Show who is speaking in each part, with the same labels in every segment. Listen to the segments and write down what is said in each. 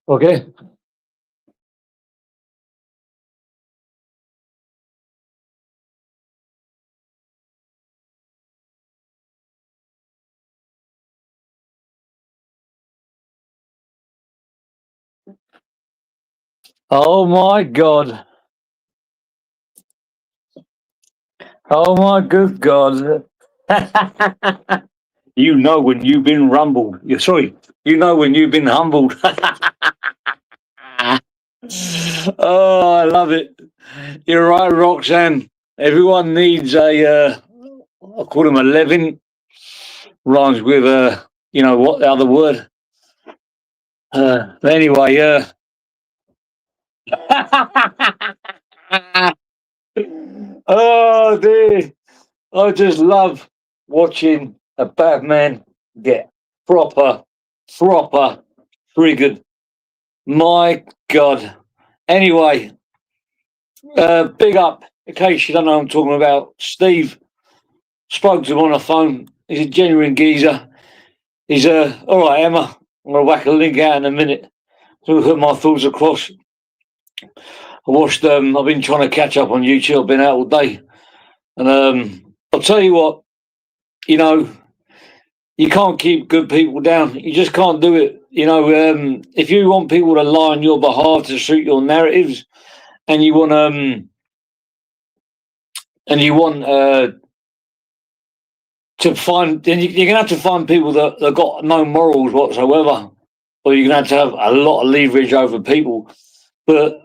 Speaker 1: Okay. Oh my God. Oh my good God. You know when you've been rumbled. Sorry, you know when you've been humbled. Oh, I love it. You're right, Roxanne. Everyone needs I call them a Levin. Rhymes with, what the other word? Anyway, oh, dear. I just love watching a bad man get proper triggered. My God. Anyway, big up. In case you don't know what I'm talking about, Steve spoke to him on the phone. He's a genuine geezer. He's all right, Emma. I'm gonna whack a link out in a minute to put my thoughts across. I watched. I've been trying to catch up on YouTube. I've been out all day, and I'll tell you what. You know, you can't keep good people down. You just can't do it. If you want people to lie on your behalf to suit your narratives, and you want to find, then you're gonna have to find people that got no morals whatsoever, or you're gonna have to have a lot of leverage over people. But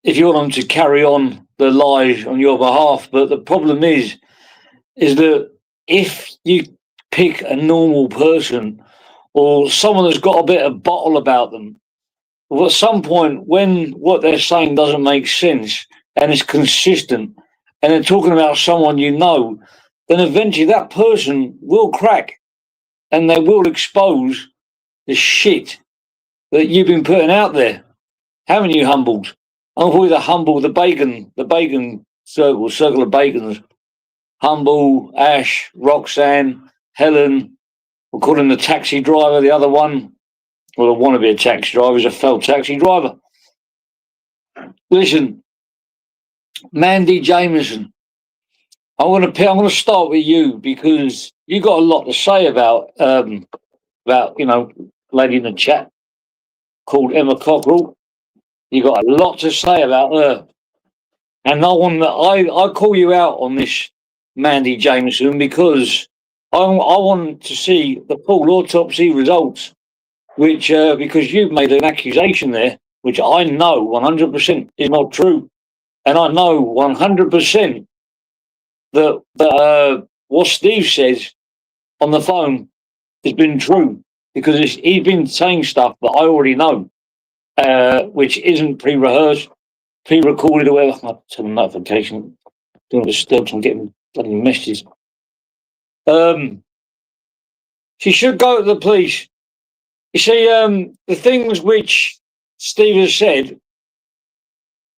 Speaker 1: if you want them to carry on the lies on your behalf, but the problem is that if you pick a normal person or someone that's got a bit of bottle about them, well, at some point when what they're saying doesn't make sense and it's consistent and they're talking about someone you know, then eventually that person will crack and they will expose the shit that you've been putting out there. Haven't you, humbled? I'm probably the bacon circle of bacons. Humble, Ash, Roxanne, Helen. We'll call him the taxi driver, the other one. Well, I want to be a taxi driver. He's a failed taxi driver. Listen, Mandy Jameson. I'm gonna start with you because you got a lot to say about lady in the chat called Emma Cockrell. You got a lot to say about her, and I call you out on this, Mandy Jameson, because I want to see the full autopsy results, which because you've made an accusation there, which I know 100% is not true, and I know 100% that what Steve says on the phone has been true because he's been saying stuff that I already know, which isn't pre-rehearsed, pre-recorded, or whatever. I'll turn the notification. Don't disturb. I'm getting bloody messages. She should go to the police. You see, the things which Steve has said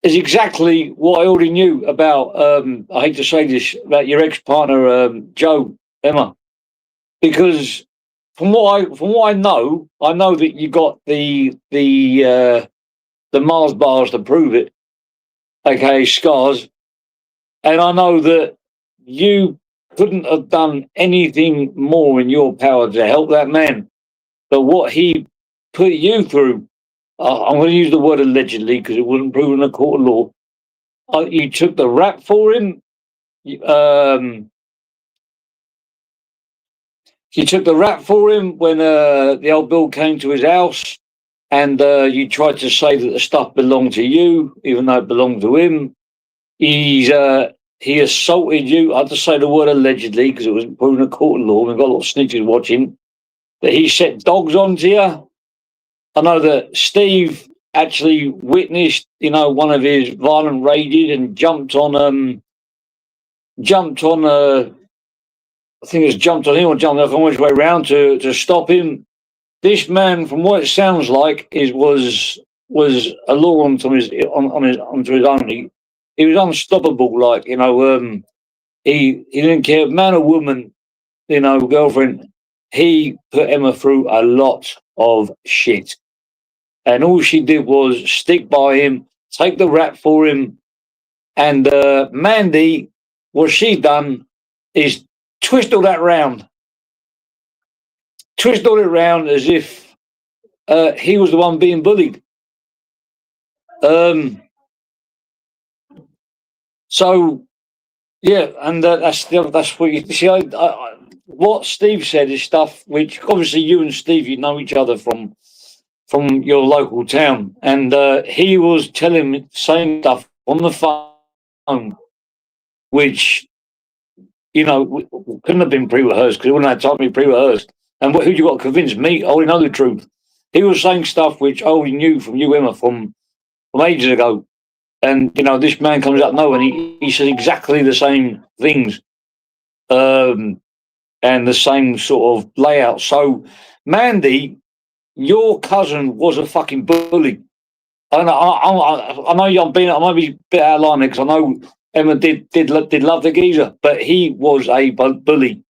Speaker 1: is exactly what I already knew about. I hate to say this about your ex-partner, Joe, Emma, because from what I know that you got the Mars bars to prove it, aka scars, and I know that you couldn't have done anything more in your power to help that man. But what he put you through, I'm going to use the word allegedly because it wasn't proven in a court of law. You took the rap for him. You took the rap for him when the old Bill came to his house, and you tried to say that the stuff belonged to you, even though it belonged to him. He assaulted you. I have to say the word allegedly because it was proven in a court of law. We've got a lot of snitches watching. That he set dogs onto you. I know that Steve actually witnessed, one of his violent rages and jumped on. I think it's jumped on him or jumped on his way around to stop him. This man, from what it sounds like, was a law onto his own. He was unstoppable. He didn't care, man or woman, girlfriend. He put Emma through a lot of shit. and all she did was stick by him, take the rap for him. And Mandy, what she done is twist all that round. Twist all it round as if he was the one being bullied. So, yeah, and that's what you see. What Steve said is stuff which obviously you and Steve, you know each other from your local town, and he was telling me the same stuff on the phone, which couldn't have been pre-rehearsed, because he wouldn't have time to be pre-rehearsed. And who you got to convince me? I already know the truth. He was saying stuff which I already knew from you, Emma, from ages ago. And this man comes up and he says exactly the same things, and the same sort of layout. So, Mandy, your cousin was a fucking bully. I know I might be a bit out of line because I know Emma did love the geezer, but he was a bully,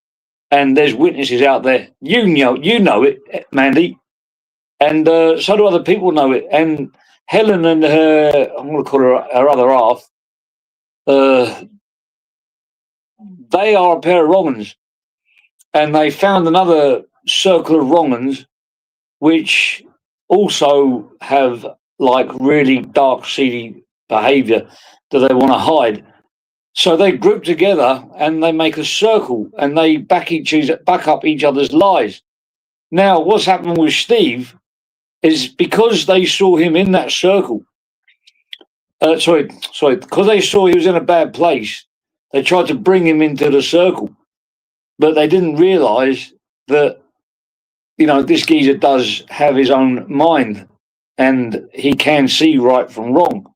Speaker 1: and there's witnesses out there. You know it, Mandy, and so do other people know it. And Helen and her, I'm going to call her other half, they are a pair of wrong-uns, and they found another circle of wrong-uns which also have like really dark, seedy behaviour that they want to hide. So they group together and they make a circle and they back up each other's lies. Now, what's happened with Steve is because they saw him in that circle. Because they saw he was in a bad place, they tried to bring him into the circle, but they didn't realise that this geezer does have his own mind and he can see right from wrong.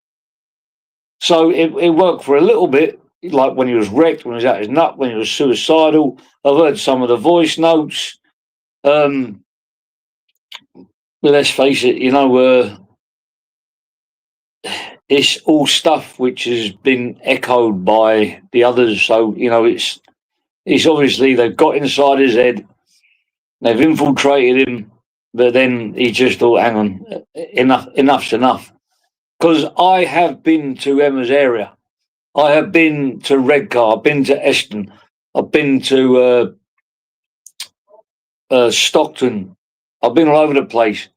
Speaker 1: So it worked for a little bit, like when he was wrecked, when he was out his nut, when he was suicidal. I've heard some of the voice notes. But let's face it, it's all stuff which has been echoed by the others. So, it's obviously they've got inside his head, they've infiltrated him, but then he just thought, hang on, enough's enough. Because I have been to Emma's area. I have been to Redcar, I've been to Eston, I've been to Stockton, I've been all over the place.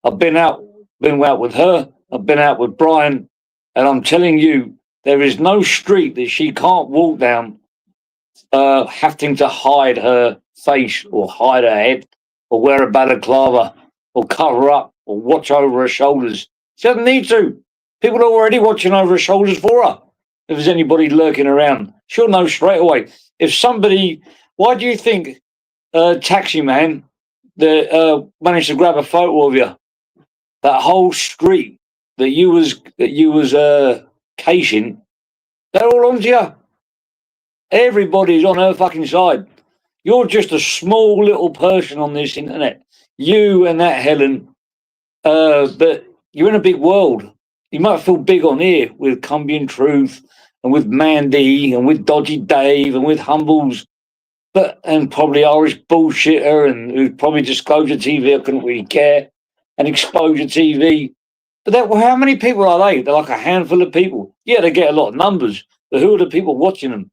Speaker 1: I've been out with her, I've been out with Brian, and I'm telling you, there is no street that she can't walk down having to hide her face or hide her head or wear a balaclava or cover up or watch over her shoulders. She doesn't need to. People are already watching over her shoulders for her. If there's anybody lurking around, she'll know straight away. If somebody, why do you think Taxi Man that managed to grab a photo of you? That whole street that you was casing, they're all onto you. Everybody's on her fucking side. You're just a small little person on this internet. You and that Helen, but you're in a big world. You might feel big on here with Cumbian Truth and with Mandy and with Dodgy Dave and with Humbles, and probably Irish Bullshitter and who's probably Disclosure TV. I couldn't really care. And Exposure TV. But how many people are they? They're like a handful of people. Yeah, they get a lot of numbers, but who are the people watching them?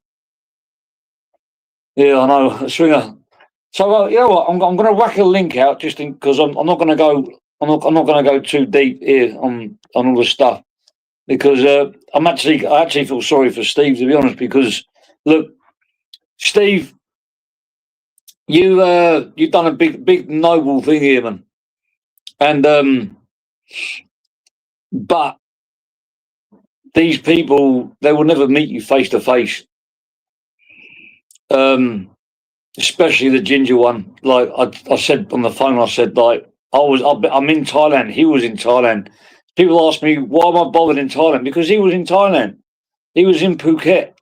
Speaker 1: Yeah, I know, Swinger. So you know what? I'm going to whack a link out just because I'm not going to go. I'm not going to go too deep here on all the stuff, because I actually feel sorry for Steve, to be honest. Because look, Steve, you've done a big noble thing here, man, and but these people, they will never meet you face to face. Especially the ginger one. Like I said on the phone, I said, like, I'm in Thailand. He was in Thailand. People ask me, why am I bothered in Thailand? Because he was in Thailand. He was in Phuket,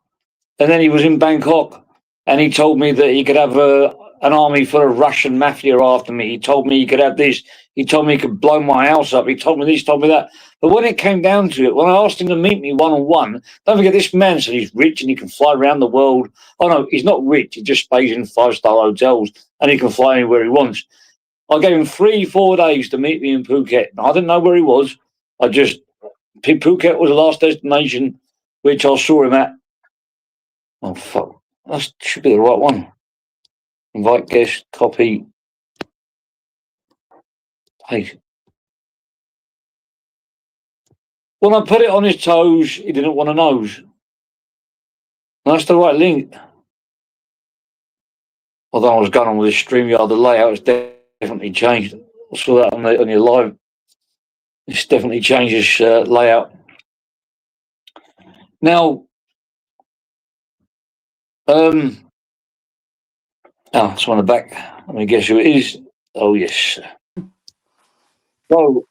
Speaker 1: and then he was in Bangkok, and he told me that he could have an army full of Russian mafia after me. He told me he could have this. He told me he could blow my house up. He told me this, told me that. But when it came down to it, when I asked him to meet me one-on-one, don't forget, this man said he's rich and he can fly around the world. Oh, no, he's not rich. He just stays in 5-star hotels and he can fly anywhere he wants. I gave him 3-4 days to meet me in Phuket. I didn't know where he was. Phuket was the last destination which I saw him at. Oh, fuck. That should be the right one. Invite guest, copy. Hey. When I put it on his toes, he didn't want a nose. That's the right link. Although I was going on with this StreamYard, the layout has definitely changed. I saw that on your live. It's definitely changed its layout. Now, it's on the back. Let me guess who it is. Oh, yes. So,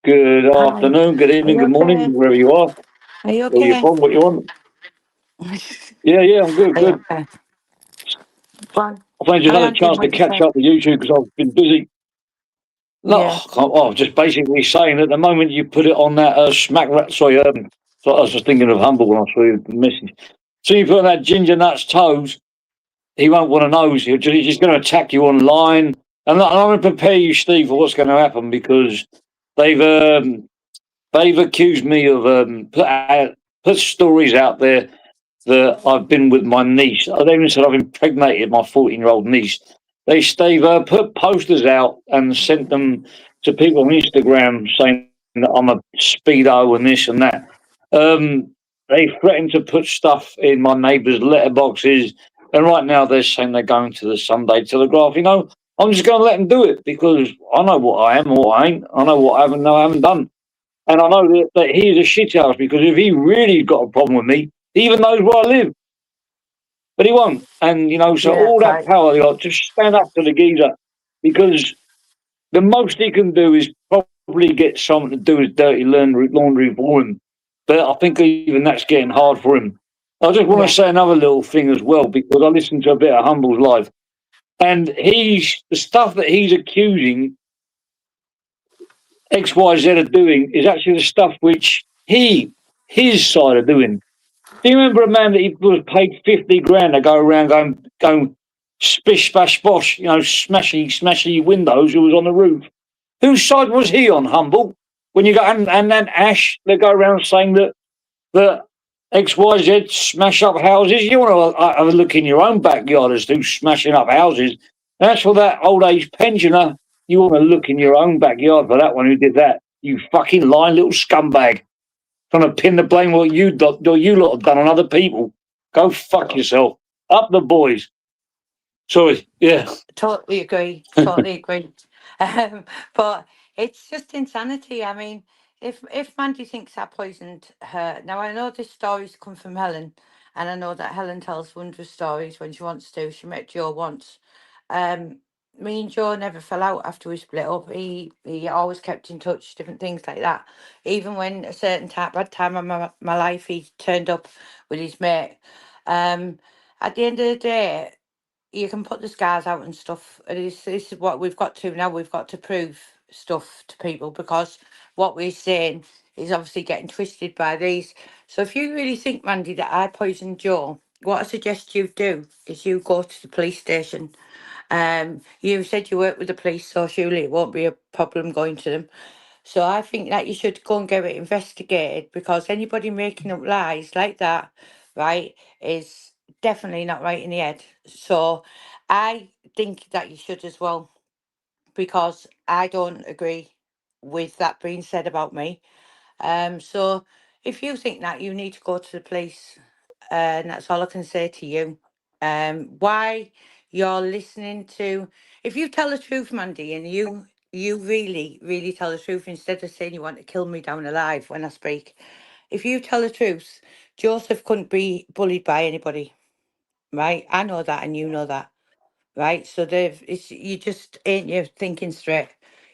Speaker 1: good afternoon, good evening, good morning, wherever you are.
Speaker 2: Are you
Speaker 1: Where you
Speaker 2: okay?
Speaker 1: from, what you want. Yeah, I'm good,
Speaker 2: Are you
Speaker 1: good.
Speaker 2: okay? Well,
Speaker 1: I've only just
Speaker 2: carry
Speaker 1: had a
Speaker 2: on doing
Speaker 1: chance to
Speaker 2: what you
Speaker 1: catch
Speaker 2: said.
Speaker 1: up with YouTube because I've been busy. No,
Speaker 2: Yeah,
Speaker 1: I'm just basically saying at the moment you put it on that smack rat. Sorry, so I was just thinking of Humble when I saw your message. So you put on that ginger nuts toes, he won't want to know. He's just going to attack you online. And I'm going to prepare you, Steve, for what's going to happen because they've accused me of put stories out there that I've been with my niece. They even said I've impregnated my 14-year-old niece. They've put posters out and sent them to people on Instagram saying that I'm a speedo and this and that. They threatened to put stuff in my neighbours' letterboxes, and right now they're saying they're going to the Sunday Telegraph. You know, I'm just going to let them do it because I know what I am and what I ain't. I know what I haven't done. And I know that he's a shithouse because if he really got a problem with me, he even knows where I live. But he won't. And, so
Speaker 2: yeah,
Speaker 1: all that
Speaker 2: right.
Speaker 1: power they got, just stand up to the geezer because the most he can do is probably get someone to do his dirty laundry for him. But I think even that's getting hard for him. I just want to
Speaker 2: Yeah,
Speaker 1: say another little thing as well because I listened to a bit of Humble's live. And the stuff that he's accusing XYZ of doing is actually the stuff which his side are doing. Do you remember a man that he was paid 50 grand to go around going spish bash bosh, smashy windows who was on the roof? Whose side was he on, Humble? When you go and then Ash, they go around saying that XYZ smash up houses. You want to have a look in your own backyard as to smashing up houses. And that's for that old age pensioner. You want to look in your own backyard for that one who did that. You fucking lying little scumbag. Trying to pin the blame what you lot have done on other people. Go fuck yourself. Up the boys. Sorry. Yeah.
Speaker 2: totally agree. Totally agree. Um, but it's just insanity. I mean, if Mandy thinks I poisoned her, now I know this story's come from Helen, and I know that Helen tells wondrous stories when she wants to. She met Joe once. Um, Me and Joe never fell out after we split up. He always kept in touch, different things like that. Even when a certain bad time of my life, he turned up with his mate. Um, at the end of the day, you can put the scars out and stuff. And this is what we've got to now. We've got to prove stuff to people because what we're saying is obviously getting twisted by these. So if you really think, Mandy, that I poisoned Joe, what I suggest you do is you go to the police station. You said you work with the police, so surely it won't be a problem going to them. So I think that you should go and get it investigated because anybody making up lies like that, right, is definitely not right in the head. So I think that you should as well because I don't agree with that being said about me. So if you think that, you need to go to the police, and that's all I can say to you. Why you're listening to? If you tell the truth, Mandy, and you really really tell the truth instead of saying you want to kill me down alive when I speak. If you tell the truth, Joseph couldn't be bullied by anybody, right? I know that, and you know that, right? So you just ain't you thinking straight.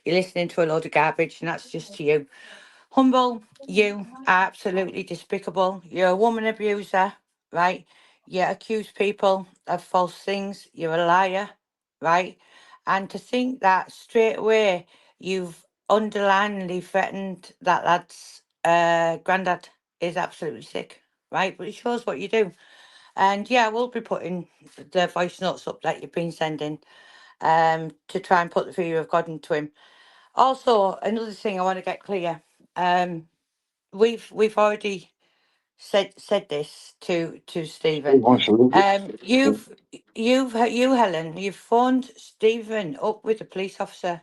Speaker 2: You're listening to a load of garbage, and that's just to you. Humble, you are absolutely despicable. You're a woman abuser, right? You accuse people of false things. You're a liar, right? And to think that straight away you've underlinedly threatened that lad's granddad is absolutely sick, right? But it shows what you do. And yeah, we'll be putting the voice notes up that you've been sending. to try and put the fear of God into him. Also, another thing I want to get clear. We've already said this to
Speaker 1: He
Speaker 2: Stephen.
Speaker 1: wants to live it.
Speaker 2: You Helen, you've phoned Stephen up with a police officer,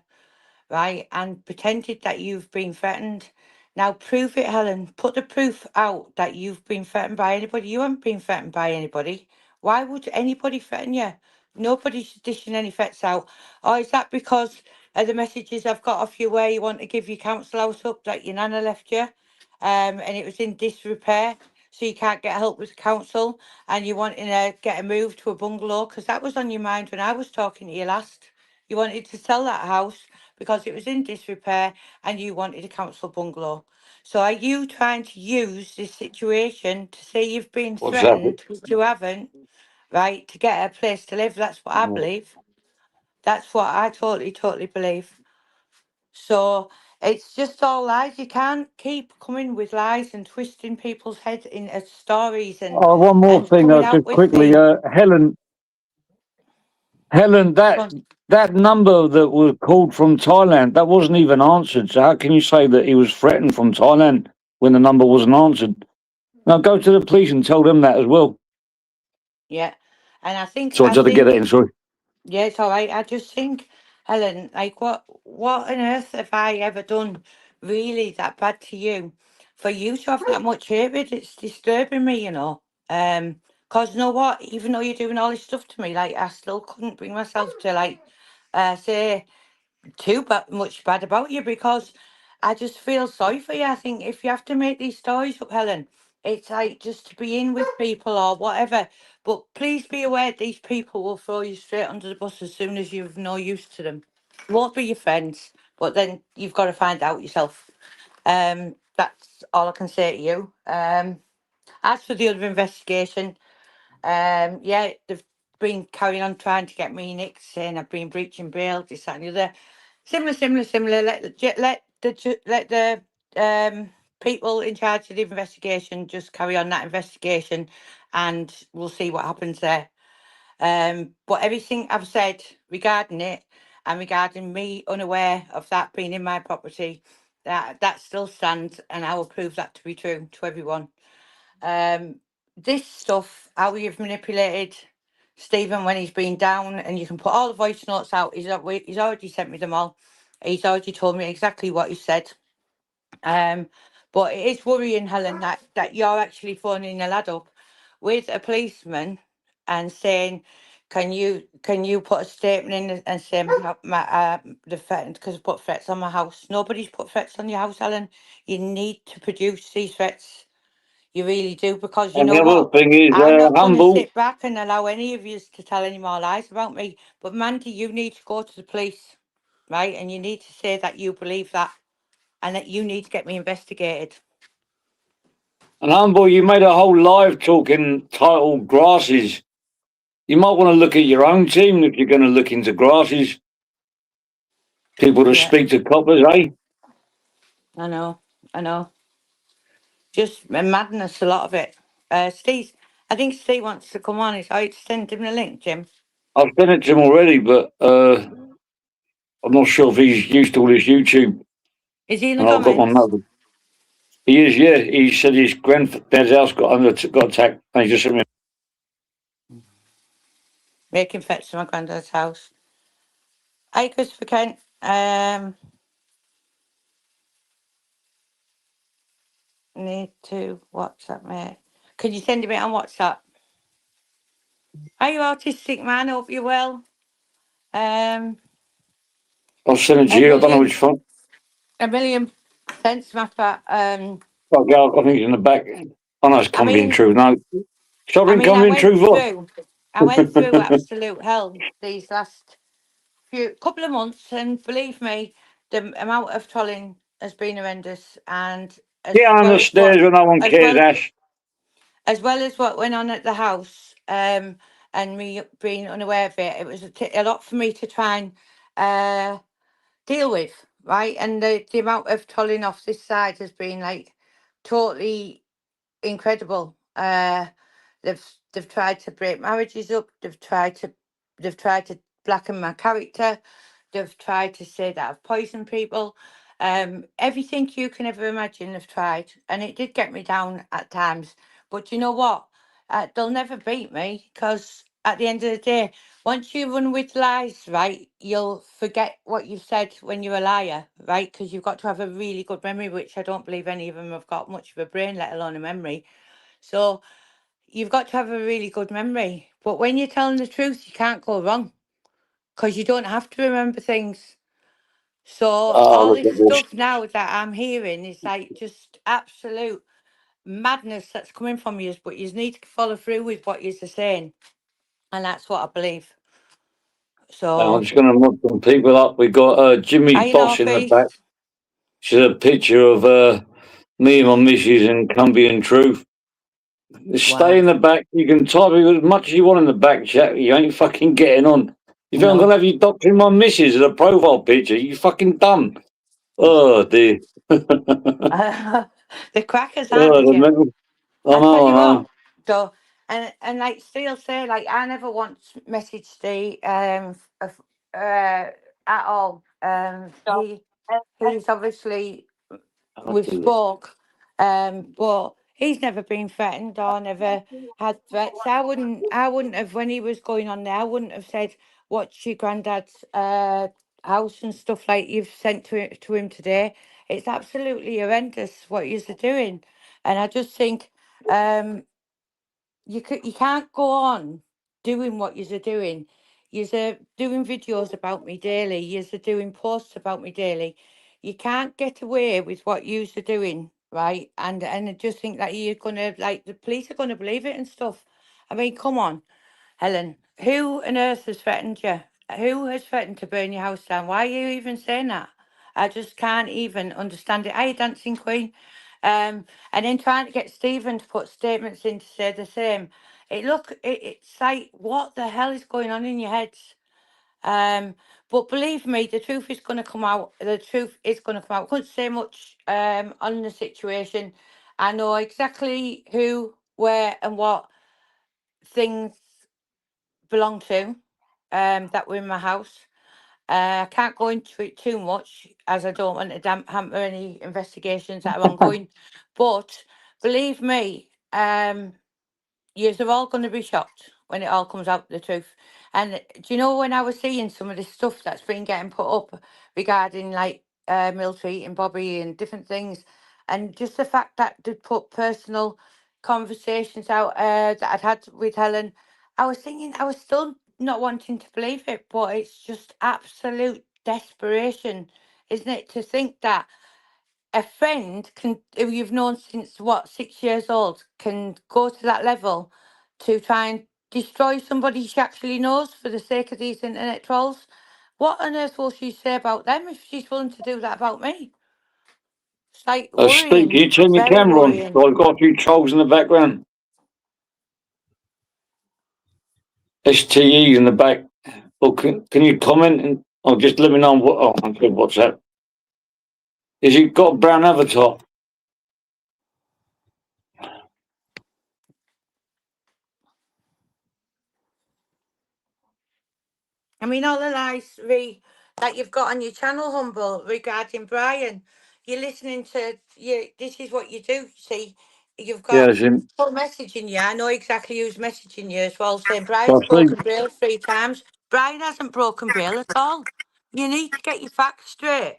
Speaker 2: right, and pretended that you've been threatened. Now prove it, Helen. Put the proof out that you've been threatened by anybody. You haven't been threatened by anybody. Why would anybody threaten you? Nobody's dishing any threats out. Or is that because of the messages I've got off you where you want to give your council house up that your nana left you, and it was in disrepair, so you can't get help with the council, and you wanting to get a move to a bungalow because that was on your mind when I was talking to you last. You wanted to sell that house because it was in disrepair and you wanted a council bungalow. So are you trying to use this situation to say you've been
Speaker 1: What's that?
Speaker 2: threatened, which you haven't, right, to get a place to live? That's what I believe. That's what I totally believe. So it's just all lies. You can't keep coming with lies and twisting people's heads in stories
Speaker 1: Oh, one more
Speaker 2: and
Speaker 1: thing,
Speaker 2: coming out
Speaker 1: just
Speaker 2: with
Speaker 1: quickly,
Speaker 2: things.
Speaker 1: Helen, that number that was called from Thailand, that wasn't even answered. So how can you say that he was threatened from Thailand when the number wasn't answered? Now go to the police and tell them that as well.
Speaker 2: Yeah. And
Speaker 1: So I just had to get it in, sorry.
Speaker 2: yeah, it's all right. I just think, Helen, like what on earth have I ever done really that bad to you for you to have that much hatred? It's disturbing me, you know. Cause you know what? Even though you're doing all this stuff to me, like I still couldn't bring myself to like say too much bad about you because I just feel sorry for you. I think if you have to make these stories up, Helen, it's like just to be in with people or whatever. But please be aware these people will throw you straight under the bus as soon as you've no use to them. Won't be your friends, but then you've got to find out yourself. That's all I can say to you. As for the other investigation, yeah, they've been carrying on trying to get me nicked, saying I've been breaching bail, this, that, and the other. Similar. Let the people in charge of the investigation just carry on that investigation, and we'll see what happens there. But everything I've said regarding it and regarding me unaware of that being in my property, that still stands, and I will prove that to be true to everyone. Um, this stuff, how you've manipulated Stephen when he's been down, and you can put all the voice notes out. He's already sent me them all. He's already told me exactly what he said. Um, but it is worrying, Helen, that you're actually phoning a lad up with a policeman and saying, "Can you put a statement in and say the threat because I put threats on my house? Nobody's put threats on your house, Helen. You need to produce these threats. You really do, because you
Speaker 1: And
Speaker 2: know
Speaker 1: the other
Speaker 2: what?
Speaker 1: thing is,
Speaker 2: I'm not going to
Speaker 1: humble.
Speaker 2: sit back and allow any of you to tell any more lies about me. But Mandy, you need to go to the police, right? And you need to say that you believe that and that you need to get me investigated.
Speaker 1: And humble, you made a whole live talking titled grasses. You might want to look at your own team if you're going to look into grasses. People to
Speaker 2: Yeah,
Speaker 1: speak to coppers, eh?
Speaker 2: I know. I know. Just a madness, a lot of it. Steve, I think Steve wants to come on. Is I to send him the link, Jim?
Speaker 1: I've sent it to him already, but I'm not sure if he's used to all this YouTube.
Speaker 2: Is he in the
Speaker 1: And I've got my
Speaker 2: comments?
Speaker 1: mother. He is, yeah. He said his granddad's house got attacked. And he just sent me.
Speaker 2: Making fetch to my granddad's house. Hi, Christopher Kent. Need to WhatsApp me. Can you send me it on WhatsApp? Are you autistic, man? Hope you're well. Um,
Speaker 1: I'll send it to
Speaker 2: a
Speaker 1: you. I don't know
Speaker 2: million,
Speaker 1: which phone.
Speaker 2: a million cents matter.
Speaker 1: I think it's in the back. I know it's
Speaker 2: I
Speaker 1: comedy and
Speaker 2: mean,
Speaker 1: truth. No.
Speaker 2: I
Speaker 1: Something
Speaker 2: mean, I
Speaker 1: comedy and
Speaker 2: went
Speaker 1: truth, what?
Speaker 2: through, I went through absolute hell these last few couple of months, and believe me, the amount of trolling has been horrendous, and
Speaker 1: Get on the stairs when no one
Speaker 2: as
Speaker 1: cares,
Speaker 2: well
Speaker 1: Ash.
Speaker 2: as well as what went on at the house, and me being unaware of it, it was a lot for me to try and deal with, right? And the amount of trolling off this side has been like totally incredible. They've tried to break marriages up. They've tried to blacken my character. They've tried to say that I've poisoned people. Everything you can ever imagine they've tried. And it did get me down at times. But you know what? They'll never beat me because at the end of the day, once you run with lies, right, you'll forget what you said when you're a liar, right? Because you've got to have a really good memory, which I don't believe any of them have got much of a brain, let alone a memory. So you've got to have a really good memory. But when you're telling the truth, you can't go wrong because you don't have to remember things. So
Speaker 1: Oh,
Speaker 2: all
Speaker 1: look
Speaker 2: this
Speaker 1: at this.
Speaker 2: stuff now that I'm hearing is like just absolute madness that's coming from you, but you need to follow through with what you're saying. And that's what I believe.
Speaker 1: I'm
Speaker 2: So,
Speaker 1: just going to knock some people up. We've got Jimmy
Speaker 2: are you
Speaker 1: Boss in the back.
Speaker 2: northeast?
Speaker 1: She's a picture of me and my missus in Cumbia and Truth. Stay
Speaker 2: Wow.
Speaker 1: in the back. You can type it as much as you want in the back chat. You ain't fucking getting on. You think I'm going
Speaker 2: No.
Speaker 1: to have you doctoring my missus as a profile picture? You fucking dumb. Oh, dear.
Speaker 2: The crackers, aren't
Speaker 1: Oh,
Speaker 2: they,
Speaker 1: the
Speaker 2: Jim?
Speaker 1: mental. I
Speaker 2: I tell
Speaker 1: know, I
Speaker 2: you what,
Speaker 1: know.
Speaker 2: so and like Steele say, like I never once messaged Steve at all. He's obviously
Speaker 1: I'll
Speaker 2: we've
Speaker 1: do this.
Speaker 2: spoke, but he's never been threatened or never had threats. I wouldn't have when he was going on there. I wouldn't have said what's your granddad's house and stuff like you've sent to him today. It's absolutely horrendous what you're doing, and I just think you can't go on doing what you're doing. You're doing videos about me daily. You're doing posts about me daily. You can't get away with what you're doing, right? And I just think that you're gonna like the police are gonna believe it and stuff. I mean, come on. Helen, who on earth has threatened you? Who has threatened to burn your house down? Why are you even saying that? I just can't even understand it. Hey, Dancing Queen. And then trying to get Stephen to put statements in to say the same. It's like, what the hell is going on in your heads? But believe me, the truth is going to come out. The truth is going to come out. I couldn't say much on the situation. I know exactly who, where, and what things belong to that were in my house. I can't go into it too much as I don't want to hamper any investigations that are ongoing. But believe me, you're all going to be shocked when it all comes out the truth. And do you know when I was seeing some of this stuff that's been getting put up regarding like Miltree and Bobby and different things, and just the fact that they put personal conversations out that I'd had with Helen, I was thinking I was still not wanting to believe it, but it's just absolute desperation, isn't it, to think that a friend can who you've known since what 6 years old can go to that level to try and destroy somebody she actually knows for the sake of these internet trolls. What on earth will she say about them if she's willing to do that about me? It's like
Speaker 1: Steve, can
Speaker 2: worrying,
Speaker 1: you turn your
Speaker 2: very
Speaker 1: camera on?
Speaker 2: worrying.
Speaker 1: I've got a few trolls in the background. STEs in the back. Well, can you comment and just let me know what? Oh, I'm good. What's that? Is it got a brown avatar?
Speaker 2: I mean, all the lies that you've got on your channel, Humble, regarding Brian. You're listening to you. This is what you do. See, you've
Speaker 1: Yeah,
Speaker 2: got
Speaker 1: it's in.
Speaker 2: people messaging you. I know exactly who's messaging you as well, saying
Speaker 1: I
Speaker 2: Brian's
Speaker 1: see.
Speaker 2: broken Braille 3 times. Brian hasn't broken Braille at all. You need to get your facts straight.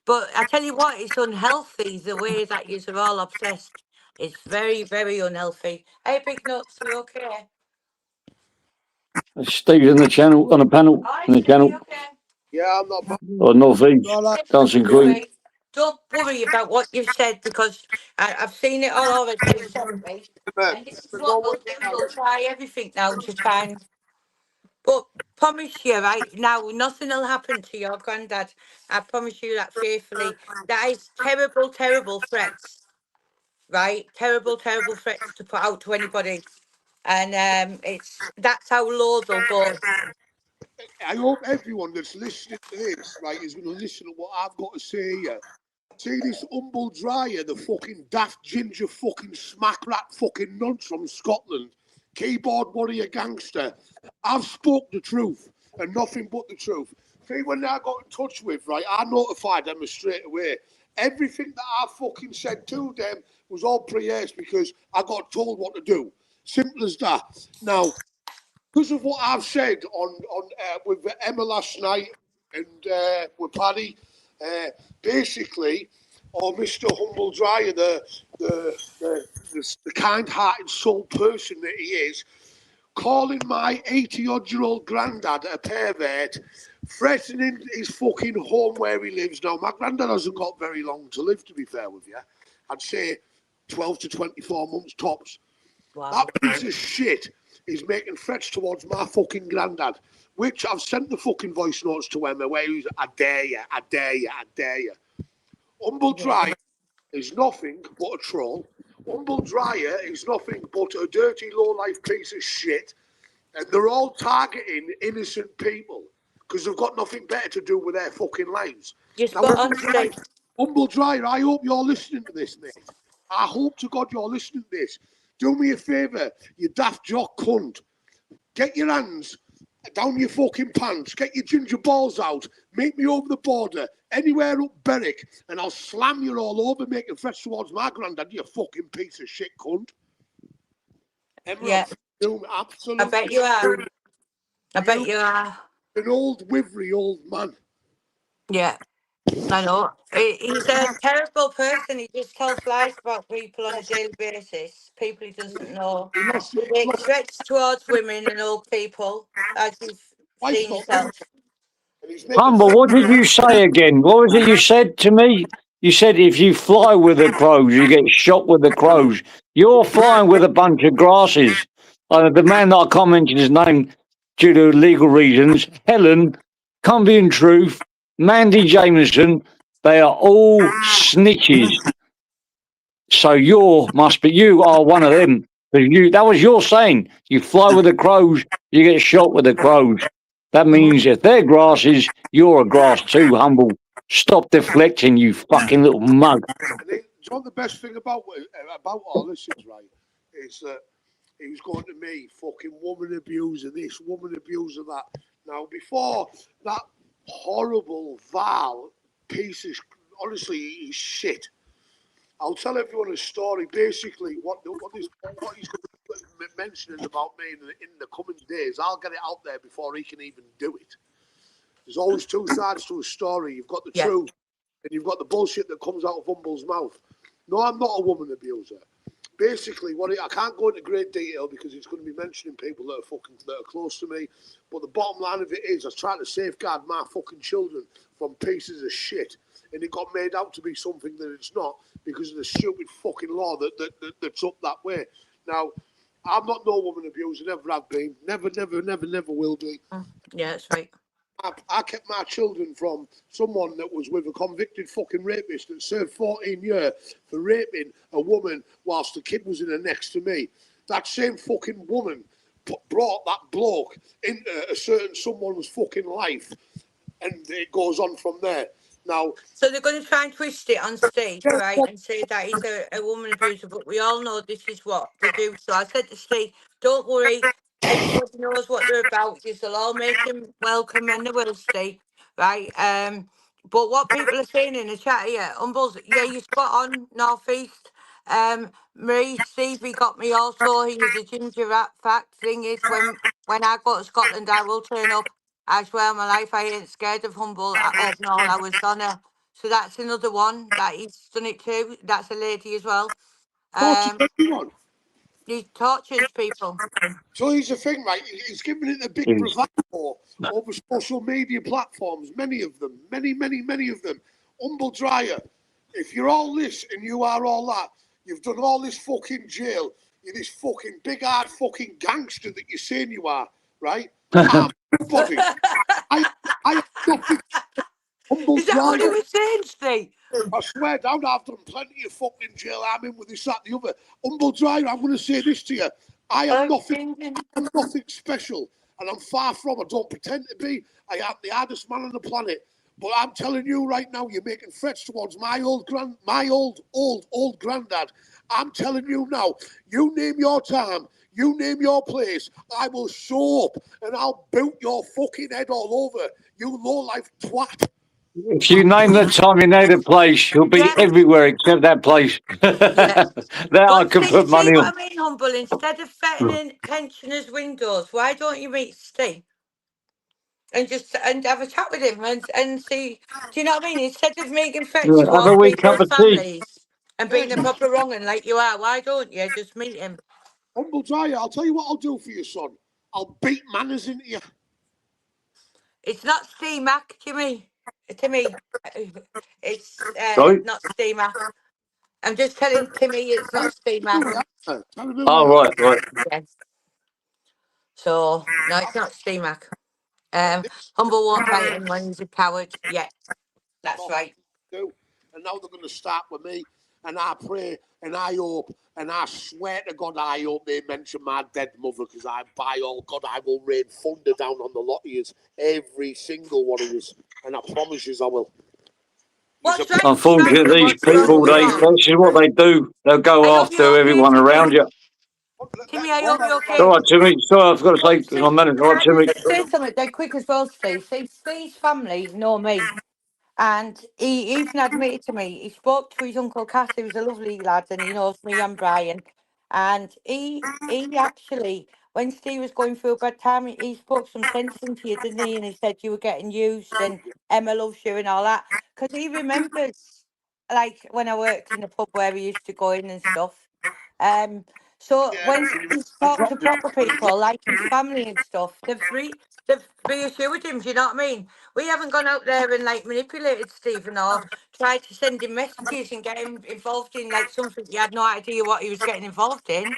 Speaker 2: But I tell you what, it's unhealthy the way that you're all obsessed. It's very, very unhealthy. Hey, Big Nuts, you okay?
Speaker 1: Steve's in the channel on the panel
Speaker 2: Hi,
Speaker 1: in the
Speaker 2: Steve, you
Speaker 1: channel
Speaker 2: okay?
Speaker 3: Yeah, I'm not bad.
Speaker 1: or northeast
Speaker 3: All right.
Speaker 1: dancing queen.
Speaker 2: Sweet. Don't worry about what you've said because I've seen it all already. You've sent me.
Speaker 3: Man,
Speaker 2: And this is
Speaker 3: go
Speaker 2: what
Speaker 3: with
Speaker 2: they'll do. They'll try everything now to try and. But promise you, right now, nothing will happen to your granddad. I promise you that faithfully. That is terrible, terrible threats, right? Terrible, terrible threats to put out to anybody. And that's how low they'll go.
Speaker 3: I hope everyone that's listening to this, right, is going to listen to what I've got to say here. See this humble dryer, the fucking daft ginger fucking smack rat fucking nonce from Scotland, keyboard warrior gangster. I've spoke the truth. and nothing but the truth. See, when I got in touch with, right, I notified them straight away. Everything that I fucking said to them was all pre-aired because I got told what to do. Simple as that. Now, because of what I've said on with Emma last night and with Paddy, basically, or Mr. Humble Dryer, the kind-hearted soul person that he is, calling my 80-odd-year-old granddad a pervert, threatening his fucking home where he lives. Now, my granddad hasn't got very long to live, to be fair with you. I'd say 12 to 24 months tops.
Speaker 2: Wow.
Speaker 3: That piece of shit is making threats towards my fucking granddad, which I've sent the fucking voice notes to Emma where he's, I dare you, I dare you, I dare you. Humble Dryer is nothing but a troll. Humble Dryer is nothing but a dirty, low-life piece of shit. And they're all targeting innocent people because they've got nothing better to do with their fucking lives.
Speaker 2: You're
Speaker 3: Now,
Speaker 2: spot on, Steve.
Speaker 3: Humble Dryer, I hope you're listening to this, mate. I hope to God you're listening to this. Do me a favour, you daft jock cunt. Get your hands down your fucking pants, get your ginger balls out, meet me over the border, anywhere up Berwick, and I'll slam you all over making threats towards my granddad, you fucking piece of shit cunt.
Speaker 2: Yeah.
Speaker 3: Absolutely.
Speaker 2: I bet you are. I bet you are.
Speaker 3: An old, wivery old man.
Speaker 2: Yeah. I know. He's a terrible person. He just tells lies about people on a daily basis. People he doesn't know. He makes threats towards women and old people, as you've seen yourself.
Speaker 1: Humble, what did you say again? What was it you said to me? You said if you fly with the crows, you get shot with the crows. You're flying with a bunch of grasses. The man that I can't mention his name due to legal reasons, Helen, Cumbian Truth, Mandy Jameson, they are all snitches. So you are one of them. That was your saying. You fly with the crows, you get shot with the crows. That means if they're grasses, you're a grass too, Humble. Stop deflecting, you fucking little mug.
Speaker 3: You know the best thing about all this is, right, is that he was going to me, fucking woman abuser this, woman abuser that. Now, before that horrible, vile piece of, honestly, he's shit. I'll tell everyone a story. Basically, what he's going to be mentioning about me in the coming days, I'll get it out there before he can even do it. There's always two sides to a story. You've got the truth, and you've got the bullshit that comes out of Humble's mouth. No, I'm not a woman abuser. Basically, I can't go into great detail because it's going to be mentioning people that are close to me. But the bottom line of it is, I was trying to safeguard my fucking children from pieces of shit, and it got made out to be something that it's not because of the stupid fucking law that's up that way. Now, I'm not no woman abuser, never have been, never will be.
Speaker 2: Yeah, that's right.
Speaker 3: I kept my children from someone that was with a convicted fucking rapist that served 14 years for raping a woman whilst the kid was in her next to me. That same fucking woman brought that bloke into a certain someone's fucking life, and it goes on from there. Now,
Speaker 2: so they're going to try and twist it on Steve, right, and say that he's a woman abuser, but we all know this is what they do. So I said to Steve, don't worry, everybody knows what they're about. This will all make him welcome and they will, Steve, right? But what people are saying in the chat here, Humbles, yeah, you're spot on, North East. Marie, Stevie got me also. He was a ginger rat. Fact thing is, when I go to Scotland, I will turn up. I swear on my life, I ain't scared of Humble. No, I was gonna. So that's another one that he's done it too. That's a lady as well. He tortures people.
Speaker 3: So here's the thing, right? He's giving it a big bravado over social media platforms, many of them. Humble Dryer, if you're all this and you are all that, you've done all this fucking jail, you're this fucking big hard fucking gangster that you're saying you are, right? I'm nobody. I have nothing. Humble
Speaker 2: Is that what he
Speaker 3: Dryer.
Speaker 2: was saying, Steve?
Speaker 3: I swear down, I've done plenty of fucking jail. I'm in with this, that, the other. Humble Dryer, I'm going to say this to you. I am nothing special, and I'm far from. I don't pretend to be. I am the hardest man on the planet. But I'm telling you right now, you're making threats towards my old granddad. I'm telling you now, you name your time, You name your place, I will show up and I'll boot your fucking head all over. You low-life twat.
Speaker 1: If you name the time you name a place, you'll be
Speaker 2: Yeah,
Speaker 1: everywhere except that place.
Speaker 2: yeah.
Speaker 1: That I
Speaker 2: But
Speaker 1: can put
Speaker 2: see
Speaker 1: money
Speaker 2: what
Speaker 1: on.
Speaker 2: I mean, Humble? Instead of threatening pensioners' windows, why don't you meet Steve and just and have a chat with him and see? Do you know what I mean? Instead of making threats
Speaker 1: Yeah, have a
Speaker 2: towards
Speaker 1: wee cup
Speaker 2: people's
Speaker 1: of tea.
Speaker 2: families and being a proper wrong and like you are, why don't you just meet him?
Speaker 3: Humble Dryer, I'll tell you what I'll do for you, son. I'll beat manners into you.
Speaker 2: It's not Steve Mac, Jimmy. Timmy. It's
Speaker 1: Sorry?
Speaker 2: not Steve Mac. I'm just telling Timmy it's not Steve
Speaker 3: Who
Speaker 2: Mac.
Speaker 3: we are. Tell him who we
Speaker 1: Oh,
Speaker 3: are.
Speaker 1: right.
Speaker 2: Yes. So no, it's not Steve Mac. Humble won't fight him when he's a coward. Yeah, that's right.
Speaker 3: Do. And now they're going to start with me. And I pray and I hope and I swear to God, I hope they mention my dead mother because by all God, I will rain thunder down on the lot of yous, every single one of yous. And I promise yous I will.
Speaker 2: What's
Speaker 3: A-
Speaker 2: right is right and
Speaker 1: Unfortunately, these
Speaker 2: what's wrong
Speaker 1: people,
Speaker 2: is
Speaker 1: this
Speaker 2: wrong.
Speaker 1: is what they do. They'll
Speaker 2: I
Speaker 1: go
Speaker 2: hope you're
Speaker 1: after
Speaker 2: okay,
Speaker 1: everyone around
Speaker 2: Timmy.
Speaker 1: you.
Speaker 2: Timmy, I hope you're
Speaker 1: All
Speaker 2: okay.
Speaker 1: right, Timmy. Sorry, I've got to say,
Speaker 2: But
Speaker 1: there's my
Speaker 2: see,
Speaker 1: minute. All
Speaker 2: can
Speaker 1: right,
Speaker 2: I
Speaker 1: Timmy.
Speaker 2: just say something dead quick as well, Steve? See, Steve's family know me. And he even admitted to me, he spoke to his Uncle Cass, who was a lovely lad, and he knows me and Brian. And he actually, when Steve was going through a bad time, he spoke some sense into you, didn't he? And he said you were getting used and Emma loves you and all that. Because he remembers, like, when I worked in the pub where he used to go in and stuff. Um, so
Speaker 3: yeah,
Speaker 2: when he's talked to proper people, like his family and stuff, they've reassured him, do you know what I mean? We haven't gone out there and like manipulated Stephen or tried to send him messages and get him involved in like something he had no idea what he was getting involved in.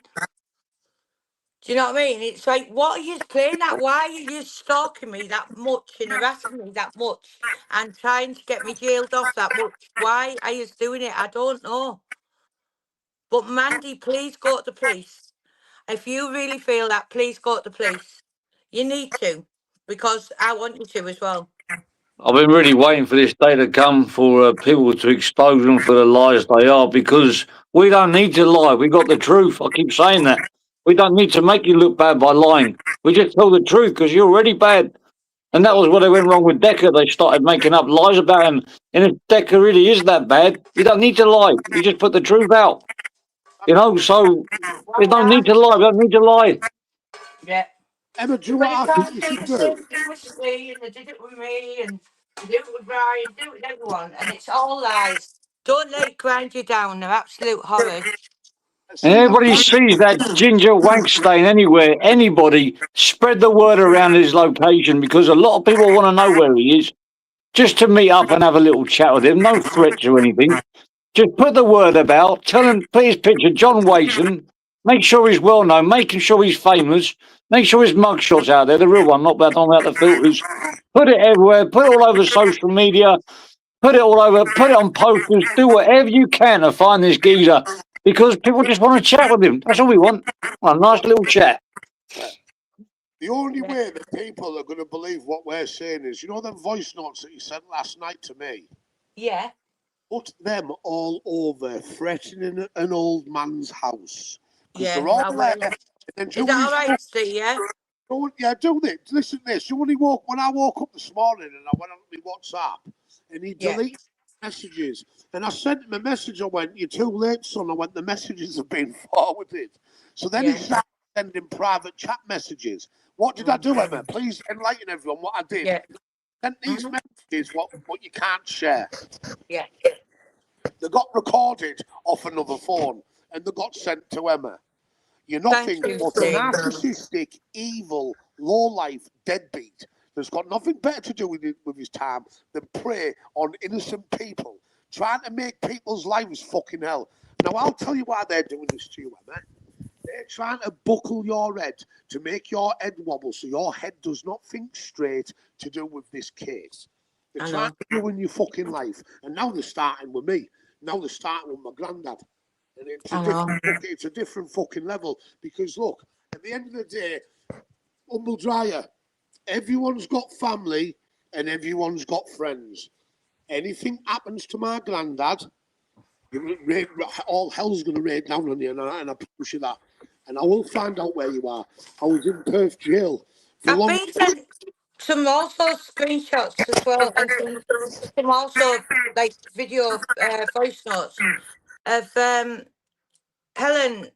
Speaker 2: Do you know what I mean? It's like, what are you playing at? Why are you stalking me that much and harassing me that much and trying to get me jailed off that much? Why are you doing it? I don't know. But Mandy, please go to the police. If you really feel that, please go to the police. You need to, because I want you to as well.
Speaker 1: I've been really waiting for this day to come for people to expose them for the lies they are because we don't need to lie. We got the truth. I keep saying that. We don't need to make you look bad by lying. We just tell the truth because you're already bad. And that was what they went wrong with Decker. They started making up lies about him. And if Decker really is that bad, you don't need to lie. You just put the truth out. So there's no need to lie. We don't need to lie.
Speaker 2: Yeah.
Speaker 3: Emma, do you know
Speaker 2: But
Speaker 3: what
Speaker 2: you
Speaker 3: I think
Speaker 2: can't
Speaker 3: you
Speaker 2: do
Speaker 3: should
Speaker 2: the
Speaker 3: do?
Speaker 2: same thing with Steve, and they did it with me, and they do it with Brian, do it with everyone, and it's all lies. Don't let it grind you down. They're absolute horrors.
Speaker 1: And
Speaker 3: See that?
Speaker 1: anybody sees that ginger wank stain anywhere, anybody, spread the word around his location because a lot of people want to know where he is. Just to meet up and have a little chat with him. No threats or anything. Just put the word about. Tell him, put his picture, John Wason. Make sure he's well known. Making sure he's famous. Make sure his mugshot's out there, the real one, not about the filters. Put it everywhere. Put it all over social media. Put it all over. Put it on posters. Do whatever you can to find this geezer because people just want to chat with him. That's all we want. A nice little chat.
Speaker 3: The only
Speaker 2: Yeah.
Speaker 3: way that people are going to believe what we're saying is, them voice notes that you sent last night to me?
Speaker 2: Yeah.
Speaker 3: Put them all over, threatening an old man's house. Because
Speaker 2: Yeah.
Speaker 3: they're all
Speaker 2: I
Speaker 3: there.
Speaker 2: will.
Speaker 3: And then
Speaker 2: Is that all right, Steve? Yeah.
Speaker 3: yeah, do this. Listen to this. When I woke up this morning and I went on my WhatsApp and he
Speaker 2: Yeah.
Speaker 3: deleted messages. And I sent him a message. I went, "You're too late, son." I went, "The messages have been forwarded." So then he
Speaker 2: Yeah.
Speaker 3: started sending private chat messages. What did I do, Emma? Please enlighten everyone what I did.
Speaker 2: Yeah.
Speaker 3: Sent these messages what you can't share.
Speaker 2: Yeah.
Speaker 3: They got recorded off another phone and they got sent to Emma. You're
Speaker 2: Thank
Speaker 3: nothing
Speaker 2: you,
Speaker 3: but a
Speaker 2: Steve.
Speaker 3: narcissistic, evil, low-life deadbeat that's got nothing better to do with his time than prey on innocent people, trying to make people's lives fucking hell. Now, I'll tell you why they're doing this to you, Emma. They're trying to buckle your head to make your head wobble so your head does not think straight to do with this case. They're
Speaker 2: I
Speaker 3: trying
Speaker 2: know.
Speaker 3: to ruin your fucking life. And now they're starting with me. Now they're starting with my granddad. And
Speaker 2: I know.
Speaker 3: it's a different fucking level. Because look, at the end of the day, Humble Dryer, everyone's got family and everyone's got friends. Anything happens to my granddad, all hell's going to rain down on you, and I promise you that. and I will find out where you are. I was in Perth jail for
Speaker 2: I've
Speaker 3: long.
Speaker 2: been sent some also screenshots as well, and some also like video voice notes of Helen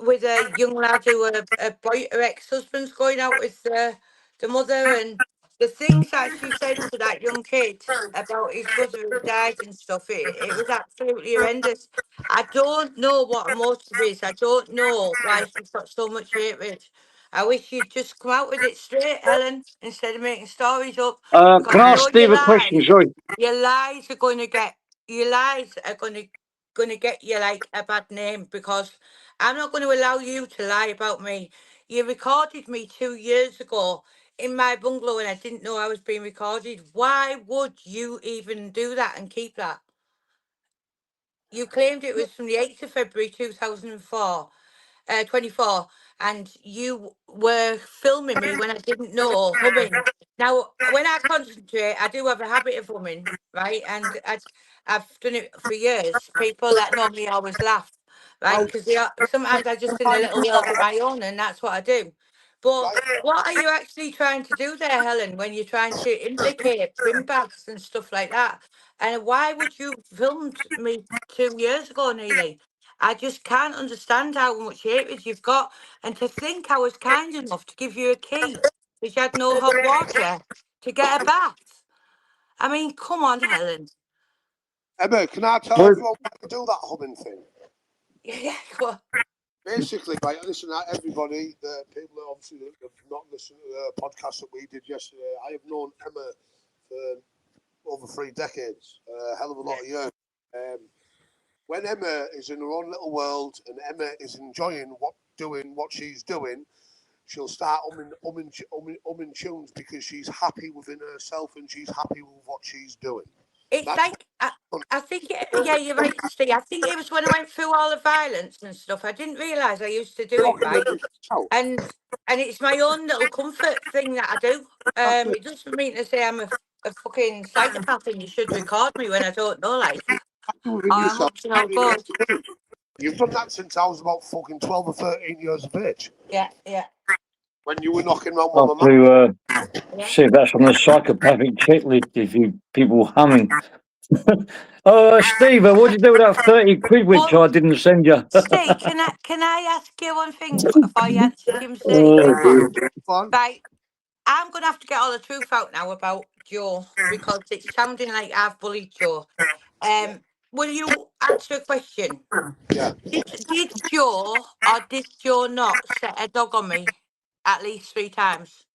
Speaker 2: with a young lad who her ex-husband's going out with the mother, and the things that she said to that young kid about his brother who died and stuff, it was absolutely horrendous. I don't know what her motive is. I don't know why she's got so much hatred. I wish you'd just come out with it straight, Helen, instead of making stories up, because
Speaker 1: Can
Speaker 2: I
Speaker 1: I ask
Speaker 2: know
Speaker 1: Steve a question? Sorry.
Speaker 2: your lies are going to get your lies are going to get you like a bad name, because I'm not going to allow you to lie about me. You recorded me 2 years ago in my bungalow and I didn't know I was being recorded. Why would you even do that and keep that? You claimed it was from the 8th of February 2004. 24, and you were filming me when I didn't know, humming. Now, when I concentrate, I do have a habit of humming, right? And I've done it for years. People that know me always laugh, right?
Speaker 3: How,
Speaker 2: Because sometimes I just in a
Speaker 3: how
Speaker 2: little
Speaker 3: do
Speaker 2: world of my own, and that's what I do. But
Speaker 3: right?
Speaker 2: what are you actually trying to do there, Helen, when you're trying to implicate twin baths and stuff like that? And why would you filmed me 2 years ago, nearly? I just can't understand how much hatred you've got. And to think I was kind enough to give you a key, because you had no hot water, to get a bath. I mean, come on, Helen.
Speaker 3: Emma, can I tell
Speaker 1: Sorry.
Speaker 3: everyone how to do that humming thing?
Speaker 2: Yeah, go on.
Speaker 3: Basically, right, listen, everybody, the people that obviously have not listened to the podcast that we did yesterday, I have known Emma for over 3 decades, a hell of a lot of years. When Emma is in her own little world and Emma is enjoying doing what she's doing, she'll start umming tunes because she's happy within herself and she's happy with what she's doing.
Speaker 2: It's
Speaker 3: That's
Speaker 2: like, I think, yeah, you're right, Steve. I think it was when I went through all the violence and stuff. I didn't realise I used to do it, right? And it's my own little comfort thing that I do. It doesn't mean to say I'm a fucking psychopath and you should record me when I don't know, like, or I
Speaker 3: yourself.
Speaker 2: hope to know good.
Speaker 3: You've done that since I was about fucking 12 or 13 years of age.
Speaker 2: Yeah, yeah,
Speaker 3: When you were knocking around
Speaker 1: I'll
Speaker 3: with my
Speaker 1: have
Speaker 3: mum.
Speaker 1: to
Speaker 2: yeah.
Speaker 1: see if that's on the psychopathic checklist. If you people humming. Steve, what did you do with that 30 quid which
Speaker 2: Well,
Speaker 1: I didn't send you?
Speaker 2: Steve, can I ask you one thing before you answer Jim's 30
Speaker 1: Oh,
Speaker 2: quid one?
Speaker 1: dear.
Speaker 3: Fun.
Speaker 2: Right, I'm going to have to get all the truth out now about Joe, because it's sounding like I've bullied Joe. Will you answer a question?
Speaker 3: Yeah.
Speaker 2: Did Joe or did Joe not set a dog on me at least 3 times?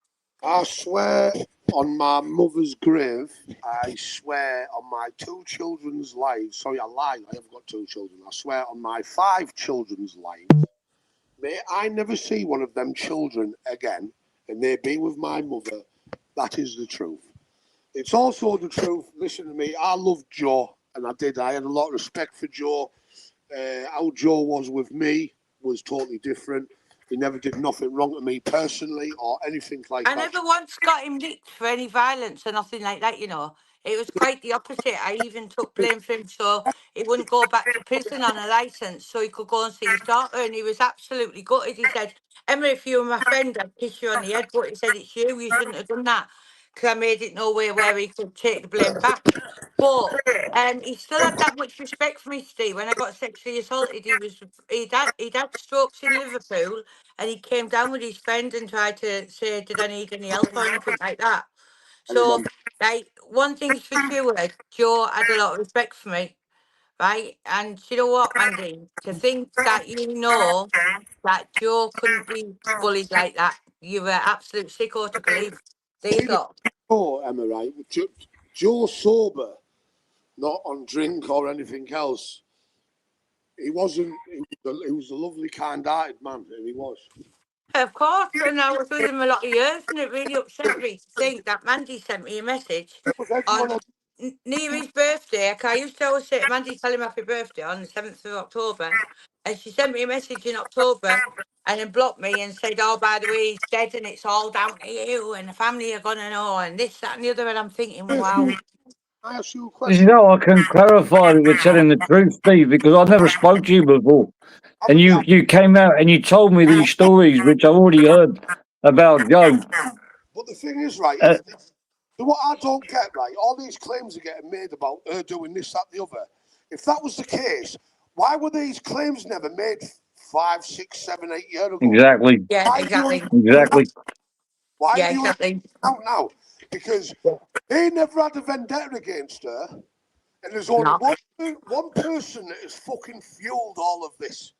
Speaker 3: I swear on my mother's grave, I swear on my 2 children's lives. Sorry, I lied. I have got 2 children. I swear on my 5 children's lives. May I never see one of them children again, and they be with my mother. That is the truth. It's also the truth. Listen to me. I loved Joe, and I did. I had a lot of respect for Joe. How Joe was with me was totally different. He never did nothing wrong to me personally or anything like
Speaker 2: I
Speaker 3: that.
Speaker 2: never once got him nicked for any violence or nothing like that, you know. It was quite the opposite. I even took blame for him so he wouldn't go back to prison on a licence, so he could go and see his daughter. And he was absolutely gutted. He said, Emma, if you were my friend, I'd kiss you on the head. But he said, it's you. You shouldn't have done that, because I made it nowhere where he could take the blame back. But he still had that much respect for me, Steve. When I got sexually assaulted, he'd had strokes in Liverpool, and he came down with his friend and tried to say, did I need any help or anything like that? So, like, one thing's for sure, Joe had a lot of respect for me, right? And you know what, Mandy? To think that that Joe couldn't be bullied like that, you were absolute sicko to believe these lot.
Speaker 3: Oh, Emma, right? Joe sober, not on drink or anything else. He wasn't. He was a lovely, kind-hearted man, and he was.
Speaker 2: Of course, and I was with him a lot of years, and it really upset me to think that Mandy sent me a message on near his birthday. 'Cause I used to always say to Mandy, tell him happy birthday on the 7th of October, and she sent me a message in October and then blocked me and said, oh, by the way, he's dead and it's all down to you and the family are going to know and this, that and the other, and I'm thinking, wow.
Speaker 3: I ask you a
Speaker 1: This is
Speaker 3: question?
Speaker 1: how I can clarify that you're telling the truth, Steve, because I never spoke to you before.
Speaker 3: How
Speaker 1: And
Speaker 3: many
Speaker 1: you came out and you told me these stories, which I've already heard about Joe.
Speaker 3: But the thing is, right,
Speaker 1: Uh,
Speaker 3: what I don't get, right, all these claims are getting made about her doing this, that, the other. If that was the case, why were these claims never made 5, 6, 7, 8 years ago?
Speaker 1: exactly.
Speaker 2: Yeah,
Speaker 3: Why
Speaker 2: exactly.
Speaker 1: Exactly.
Speaker 3: Why
Speaker 2: Yeah,
Speaker 3: do you
Speaker 2: exactly.
Speaker 3: out now? Because they never had a vendetta against her, and there's only
Speaker 2: No.
Speaker 3: one person that has fucking fueled all of this.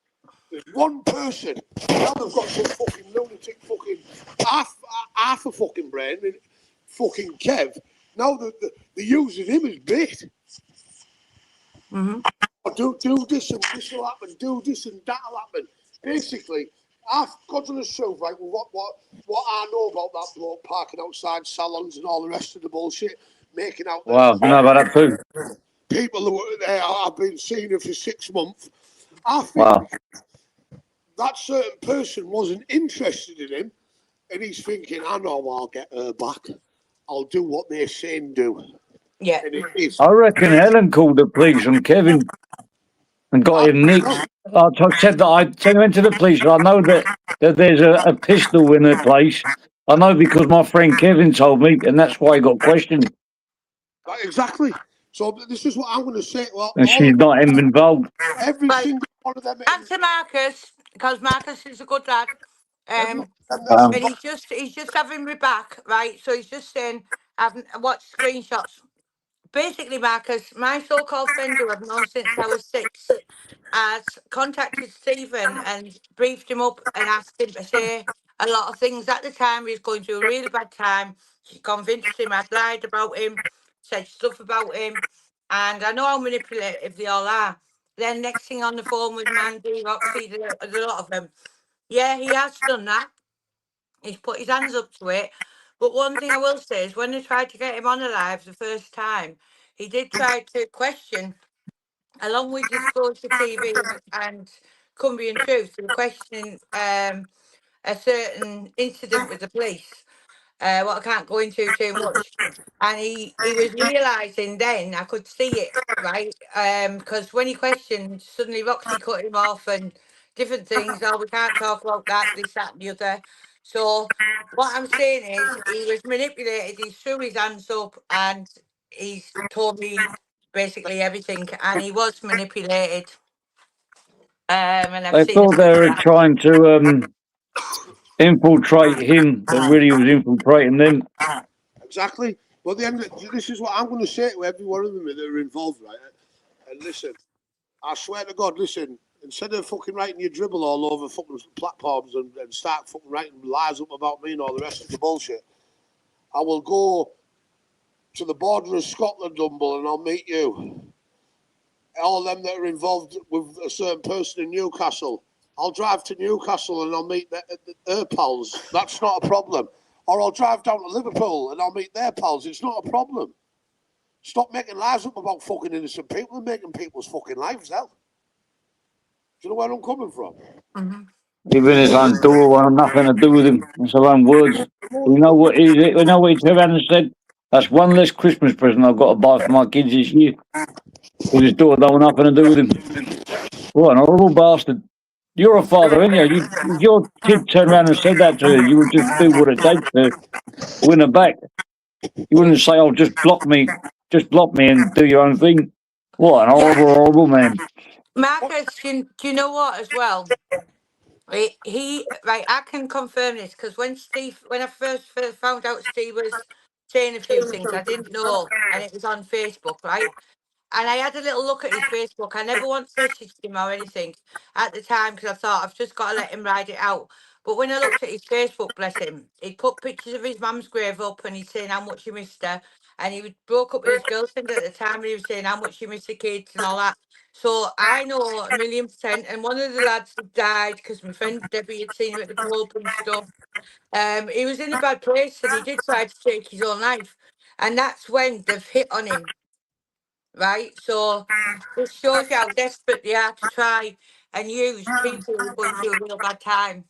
Speaker 3: There's one person. Now they've got some fucking lunatic fucking half a fucking brain and fucking Kev. Now they're using him as bait.
Speaker 2: Mm-hmm.
Speaker 3: Do this and this will happen. Do this and that'll happen. Basically, I've got to the truth, right? What I know about that bloke parking outside salons and all the rest of the bullshit, making out
Speaker 1: Wow, you know about that too.
Speaker 3: people who were there. I've been seeing her for 6 months. I think
Speaker 1: Wow.
Speaker 3: that certain person wasn't interested in him, and he's thinking, I know I'll get her back. I'll do what they're saying do.
Speaker 2: Yeah.
Speaker 3: And it is.
Speaker 1: I reckon Helen called the police on Kevin and got him nicked. Said that I went to the police. I know that there's a pistol in the place. I know because my friend Kevin told me, and that's why he got questioned.
Speaker 3: Exactly. So this is what I'm going to say. Well,
Speaker 1: And she's not even involved.
Speaker 3: every
Speaker 2: Right.
Speaker 3: single one of them,
Speaker 2: Answer Marcus, because Marcus is a good lad.
Speaker 3: every one of them
Speaker 1: Um,
Speaker 2: And he's just having me back, right? So he's just saying I've watched screenshots. Basically, Marcus, my so-called friend who I've known since I was 6 has contacted Stephen and briefed him up and asked him to say a lot of things. At the time, he was going through a really bad time. She convinced him I'd lied about him, said stuff about him, and I know how manipulative they all are. Then next thing on the phone with Mandy, Roxy, the lot of them. Yeah, he has done that. He's put his hands up to it. But one thing I will say is when they tried to get him on alive the first time, he did try to question, along with Disclosure TV and Cumbrian Truth, they were questioning a certain incident with the police, what I can't go into too much. And he was realising then, I could see it, right? Because when he questioned, suddenly Roxy cut him off and different things. Oh, we can't talk about that, this, that, and the other. So what I'm saying is he was manipulated, he threw his hands up and he's told me basically everything and he was manipulated. And I've
Speaker 1: they
Speaker 2: seen a
Speaker 1: thought they
Speaker 2: bit of
Speaker 1: were
Speaker 2: that.
Speaker 1: trying to infiltrate him, but really he was infiltrating them.
Speaker 3: exactly. But this is what I'm going to say to every one of them that are involved, right? And listen, I swear to God, listen. Instead of fucking writing your dribble all over fucking platforms and start fucking writing lies up about me and all the rest of the bullshit, I will go to the border of Scotland, Dumble, and I'll meet you. All them that are involved with a certain person in Newcastle. I'll drive to Newcastle and I'll meet their pals. That's not a problem. Or I'll drive down to Liverpool and I'll meet their pals. It's not a problem. Stop making lies up about fucking innocent people and making people's fucking lives hell. Do you know where I'm coming from?
Speaker 2: Mhm.
Speaker 1: Even his own daughter wanted nothing to do with him. It's her own words. You know what he turned around and said? That's one less Christmas present I've got to buy for my kids this year. Because his daughter don't want nothing to do with him. What an horrible bastard. You're a father, aren't you? If your kid turned around and said that to you, you would just do what it takes to win her back. You wouldn't say, oh, just block me and do your own thing. What an
Speaker 2: Yeah,
Speaker 1: horrible man.
Speaker 2: Marcus, do you know what as well? He right, I can confirm this because when I first found out Steve was saying a few things I didn't know, and it was on Facebook, right? And I had a little look at his Facebook. I never once messaged him or anything at the time because I thought I've just got to let him ride it out. But when I looked at his Facebook, bless him, he'd put pictures of his mum's grave up and he's saying how much he missed her. And broke up with his girlfriend at the time and he was saying how much he missed the kids and all that. So I know 1,000,000%. And one of the lads had died because my friend Debbie had seen him at the pub and stuff. He was in a bad place and he did try to take his own life. And that's when they've hit on him, right? So this shows you how desperate they are to try and use people who are going through a real bad time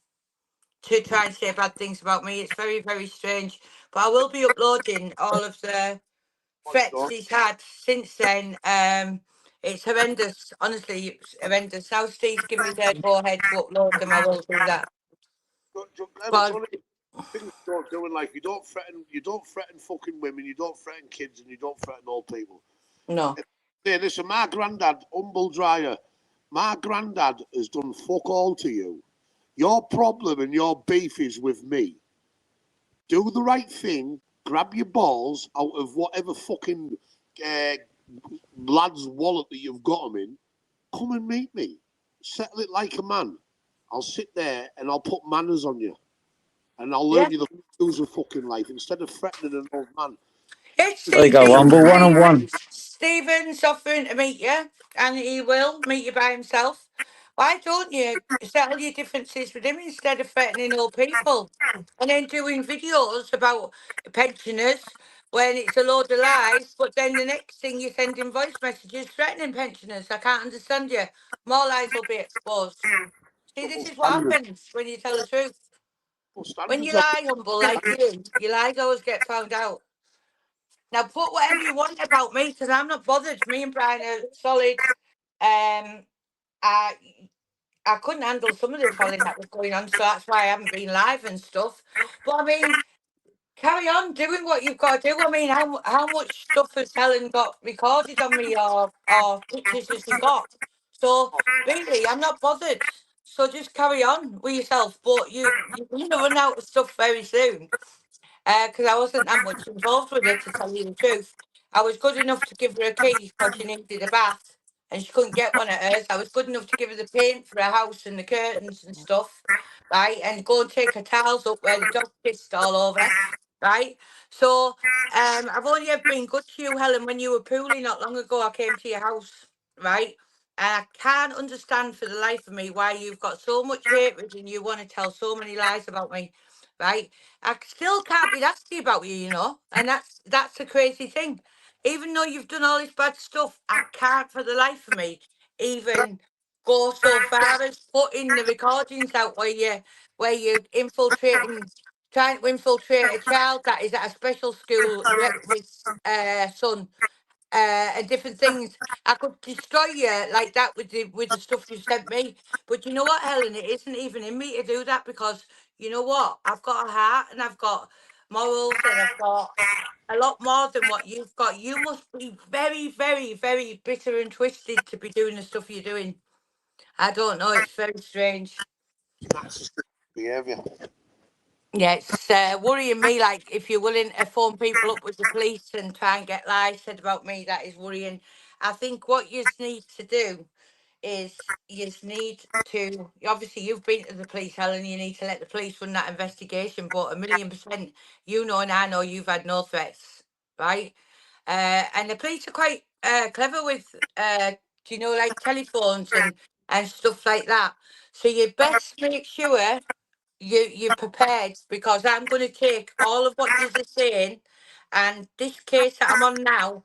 Speaker 2: to try and say bad things about me. It's very, very strange. But I will be uploading all of threats he's had since then, it's horrendous. Honestly, it's horrendous. Now Steve's given me their go-ahead to upload them. I will do that.
Speaker 3: It's only things you don't do in life. You don't threaten fucking women, you don't threaten kids, and you don't threaten old people.
Speaker 2: No.
Speaker 3: Hey, listen, my granddad, humble dryer, my granddad has done fuck all to you. Your problem and your beef is with me. Do the right thing, grab your balls out of whatever fucking lad's wallet that you've got them in, come and meet me. Settle it like a man. I'll sit there and I'll put manners on you. And I'll learn you the rules of fucking life instead of threatening an old man.
Speaker 2: It's
Speaker 1: There you go, Humble, one-on-one.
Speaker 2: Stephen's offering to meet you, and he will meet you by himself. Why don't you settle your differences with him instead of threatening old people and then doing videos about pensioners when it's a load of lies, but then the next thing you're sending voice messages threatening pensioners? I can't understand you. More lies will be exposed. See, this is what happens when you tell the truth. When you lie, Humble, like you, your lies always get found out. Now put whatever you want about me, because I'm not bothered. Me and Brian are solid. I I couldn't handle some of the trolling that was going on, so that's why I haven't been live and stuff. But I mean, carry on doing what you've got to do. I mean, how much stuff has Helen got recorded on me, or pictures has she got? So really, I'm not bothered. So just carry on with yourself. But you're going to run out of stuff very soon. Because I wasn't that much involved with her, to tell you the truth. I was good enough to give her a key because she needed a bath and she couldn't get one of hers. I was good enough to give her the paint for her house and the curtains and stuff, right? And go and take her towels up where the dog pissed all over, right? So I've only ever been good to you, Helen, when you were poorly not long ago. I came to your house, right? And I can't understand for the life of me why you've got so much hatred and you want to tell so many lies about me, right? I still can't be nasty about you, and that's the crazy thing. Even though you've done all this bad stuff, I can't for the life of me even go so far as putting the recordings out where you're infiltrating, trying to infiltrate a child that is at a special school, his son, and different things. I could destroy you like that with the stuff you sent me. But you know what, Helen? It isn't even in me to do that, because you know what? I've got a heart and I've got morals and I've got a lot more than what you've got. You must be very, very, very bitter and twisted to be doing the stuff you're doing. I don't know. It's very strange.
Speaker 3: Behaviour.
Speaker 2: Yeah, it's worrying me. Like, if you're willing to phone people up with the police and try and get lies said about me, that is worrying. I think what you need to do is you need to, obviously you've been to the police, Helen, you need to let the police run that investigation, but 1,000,000%, and I know you've had no threats, right? And the police are quite clever with, like telephones and stuff like that. So you best make sure you're prepared, because I'm going to take all of what you're saying, and this case that I'm on now,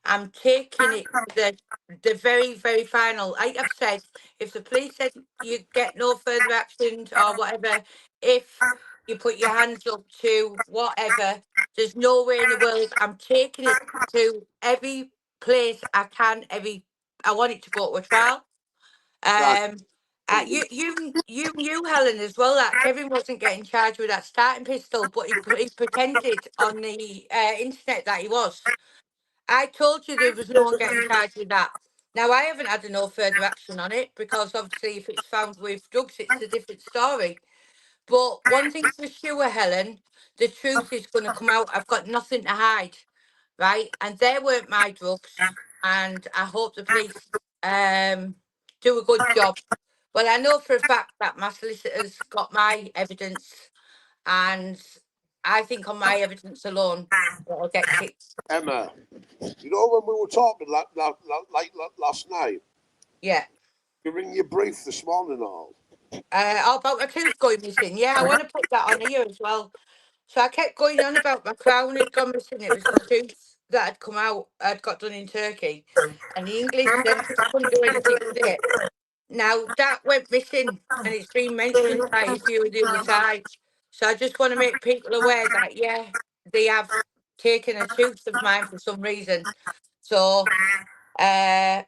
Speaker 2: I'm taking it to the very, very final. Like I've said, if the police said you get no further actions or whatever, if you put your hands up to whatever, there's no way in the world I'm taking it to every place I can. I want it to go to a trial. You knew, Helen, as well, that Kevin wasn't getting charged with that starting pistol, but he pretended on the internet that he was. I told you there was no one getting charged with that. Now, I haven't had no further action on it, because obviously if it's found with drugs, it's a different story. But one thing's for sure, Helen, the truth is going to come out. I've got nothing to hide, right? And they weren't my drugs, and I hope the police do a good job. Well, I know for a fact that my solicitor's got my evidence, and I think on my evidence alone, it'll get kicked.
Speaker 3: Emma, you know when we were talking like last night?
Speaker 2: Yeah.
Speaker 3: You ring your brief this morning, all.
Speaker 2: About my tooth going missing. Yeah, I want to put that on here as well. So I kept going on about my crown had gone missing. It was the tooth that had come out, had got done in Turkey. And the English dentist couldn't do anything with it. Now that went missing, and it's been mentioned by a few of the other sides. So I just want to make people aware that, yeah, they have taken a tooth of mine for some reason. So I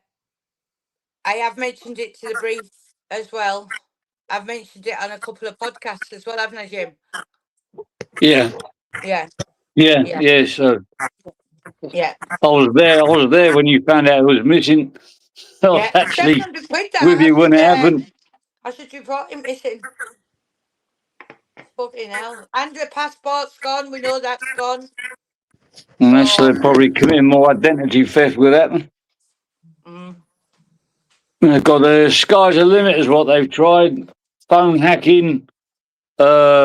Speaker 2: have mentioned it to the brief as well. I've mentioned it on a couple of podcasts as well, haven't I, Jim?
Speaker 1: Yeah,
Speaker 2: Yeah,
Speaker 1: yeah,
Speaker 2: yeah,
Speaker 1: yeah. So
Speaker 2: yeah,
Speaker 1: I was there. I was there when you found out it was missing. I was
Speaker 2: yeah.
Speaker 1: actually
Speaker 2: 700 quid
Speaker 1: with
Speaker 2: that
Speaker 1: you when it happened.
Speaker 2: I should report him missing. Fucking hell. And your passport's gone, we know that's gone.
Speaker 1: And that's
Speaker 2: So
Speaker 1: probably committing more identity theft with that.
Speaker 2: mm.
Speaker 1: They've got the sky's the limit, is what they've tried. Phone hacking.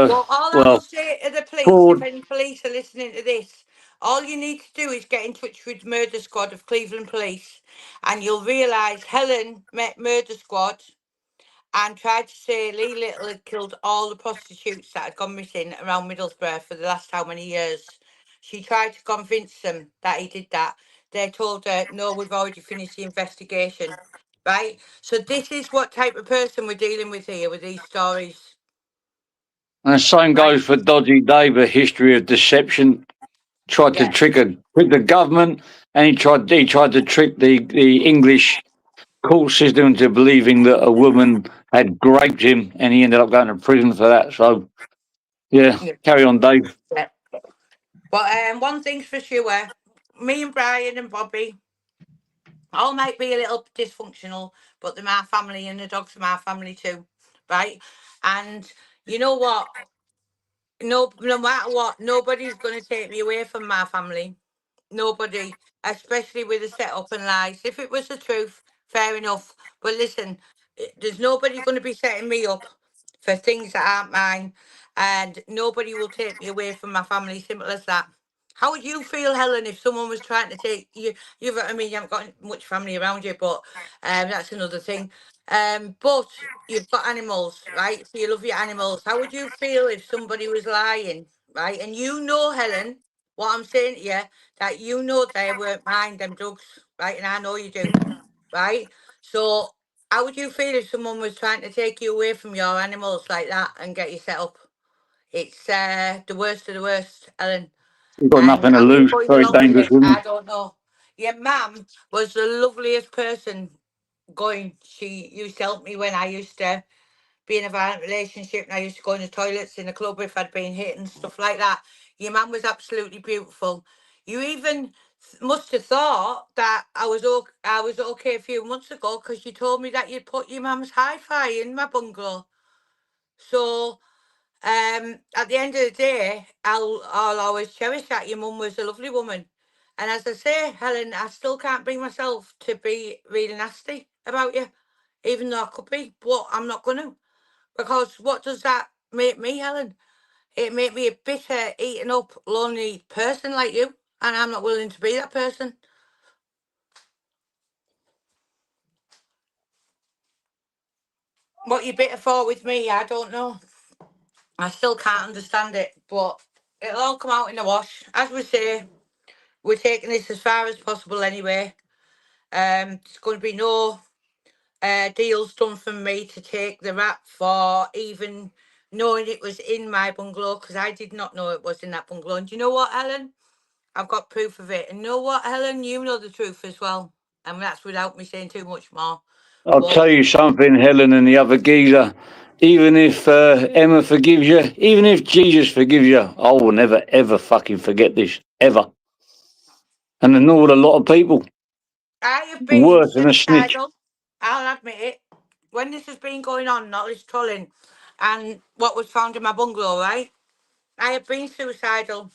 Speaker 2: Well, all I will
Speaker 1: Well,
Speaker 2: say to the police, if
Speaker 1: fraud.
Speaker 2: any police are listening to this, all you need to do is get in touch with Murder Squad of Cleveland Police, and you'll realise Helen met Murder Squad and tried to say Lee Little had killed all the prostitutes that had gone missing around Middlesbrough for the last how many years. She tried to convince them that he did that. They told her, no, we've already finished the investigation. Right? So this is what type of person we're dealing with here with these stories.
Speaker 1: And the same
Speaker 2: Right?
Speaker 1: goes for Dodgy Dave, a history of deception. Tried to
Speaker 2: Yeah.
Speaker 1: trick the government, and he tried to trick the English court system into believing that a woman had raped him, and he ended up going to prison for that. So, yeah,
Speaker 2: Yeah.
Speaker 1: carry on, Dave.
Speaker 2: Yeah. But one thing's for sure, me and Brian and Bobby all might be a little dysfunctional, but they're my family and the dogs are my family too, right? And you know what? No matter what, nobody's going to take me away from my family. Nobody, especially with the setup and lies. If it was the truth, fair enough. But listen, there's nobody going to be setting me up for things that aren't mine, and nobody will take me away from my family. Simple as that. How would you feel, Helen, if someone was trying to take you? I mean, you haven't got much family around you, but that's another thing. But you've got animals, right? So you love your animals. How would you feel if somebody was lying, right? And you know, Helen, what I'm saying to you, that you know they weren't buying them drugs, right? And I know you do, right? So how would you feel if someone was trying to take you away from your animals like that and get you set up? It's the worst of the worst, Ellen.
Speaker 1: You've got
Speaker 2: And
Speaker 1: nothing to
Speaker 2: how are you
Speaker 1: lose.
Speaker 2: going
Speaker 1: Very
Speaker 2: along with
Speaker 1: dangerous
Speaker 2: it? I
Speaker 1: woman.
Speaker 2: don't know. Your mum was the loveliest person going. She used to help me when I used to be in a violent relationship and I used to go in the toilets in the club if I'd been hit and stuff like that. Your mum was absolutely beautiful. You even must have thought that I was okay a few months ago because you told me that you'd put your mum's hi-fi in my bungalow. So at the end of the day, I'll always cherish that. Your mum was a lovely woman. And as I say, Helen, I still can't bring myself to be really nasty about you, even though I could be, but I'm not going to. Because what does that make me, Helen? It made me a bitter, eaten up, lonely person like you. And I'm not willing to be that person. What you bitter for with me, I don't know. I still can't understand it. But it'll all come out in the wash. As we say, we're taking this as far as possible anyway. There's going to be no deals done from me to take the rap for even knowing it was in my bungalow because I did not know it was in that bungalow. And do you know what, Helen? I've got proof of it. And you know what, Helen? You know the truth as well. And that's without me saying too much more.
Speaker 1: I'll
Speaker 2: But
Speaker 1: tell you something, Helen and the other geezer. Even if Emma forgives you, even if Jesus forgives you, I will never ever fucking forget this ever. And nor would a lot of people.
Speaker 2: I have been
Speaker 1: Worse than a snitch.
Speaker 2: suicidal. I'll admit it. When this has been going on, not this trolling, and what was found in my bungalow, right? I have been suicidal.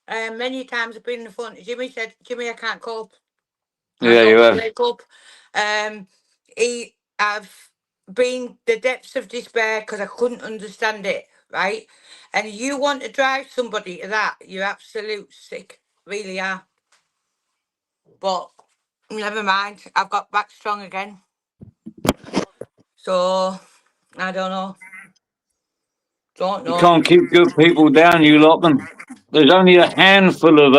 Speaker 2: Many times I've been in the front. Jimmy said, Jimmy, I can't cope. I
Speaker 1: Yeah,
Speaker 2: don't
Speaker 1: you
Speaker 2: want to
Speaker 1: have.
Speaker 2: wake up. I've been the depths of despair because I couldn't understand it, right? And you want to drive somebody to that, you're absolute sick, really are. But never mind, I've got back strong again. So I don't know. Don't
Speaker 1: You
Speaker 2: know.
Speaker 1: can't keep good people down, you lot. Them. There's only a handful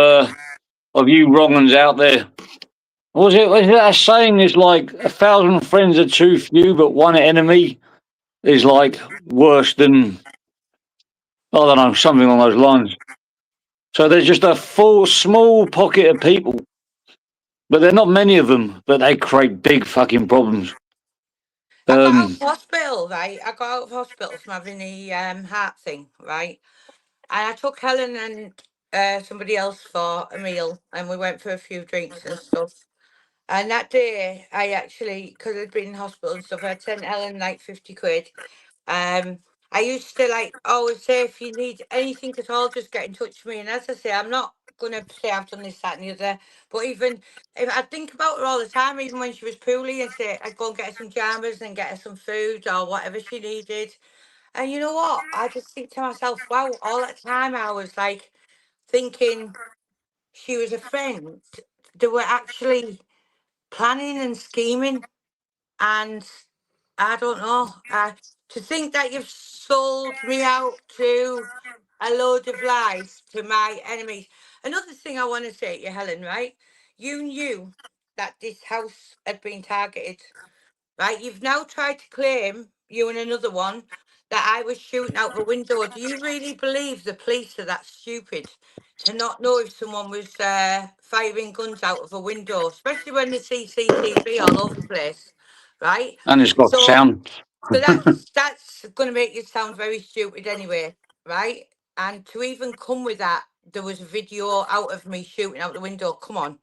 Speaker 1: of you wrong uns out there. Was it that saying? There's like 1,000 friends are too few, but one enemy is like worse than I don't know, something along those lines. So there's just a full small pocket of people, but there are not many of them, but they create big fucking problems.
Speaker 2: I got out of hospital, right? I got out of hospital from having the heart thing, right? And I took Helen and somebody else for a meal, and we went for a few drinks and stuff. And that day, I actually, because I'd been in hospital and stuff, I'd sent Helen like 50 quid. Um, I used to like always say, if you need anything at all, just get in touch with me. And as I say, I'm not gonna say I've done this, that, and the other. But even if I think about her all the time, even when she was poorly, and say I'd go and get her some jammers and get her some food or whatever she needed. And you know what? I just think to myself, wow, all that time I was like thinking she was a friend. They were actually planning and scheming, and I don't know. To think that you've sold me out to a load of lies to my enemies. Another thing I want to say to you, Helen, right? You knew that this house had been targeted, right? You've now tried to claim, you and another one, that I was shooting out the window. Do you really believe the police are that stupid to not know if someone was firing guns out of a window, especially when there's CCTV all over the place, right?
Speaker 1: And it's got
Speaker 2: So,
Speaker 1: sound.
Speaker 2: so that's going to make you sound very stupid anyway, right? And to even come with that, there was a video out of me shooting out the window. Come on,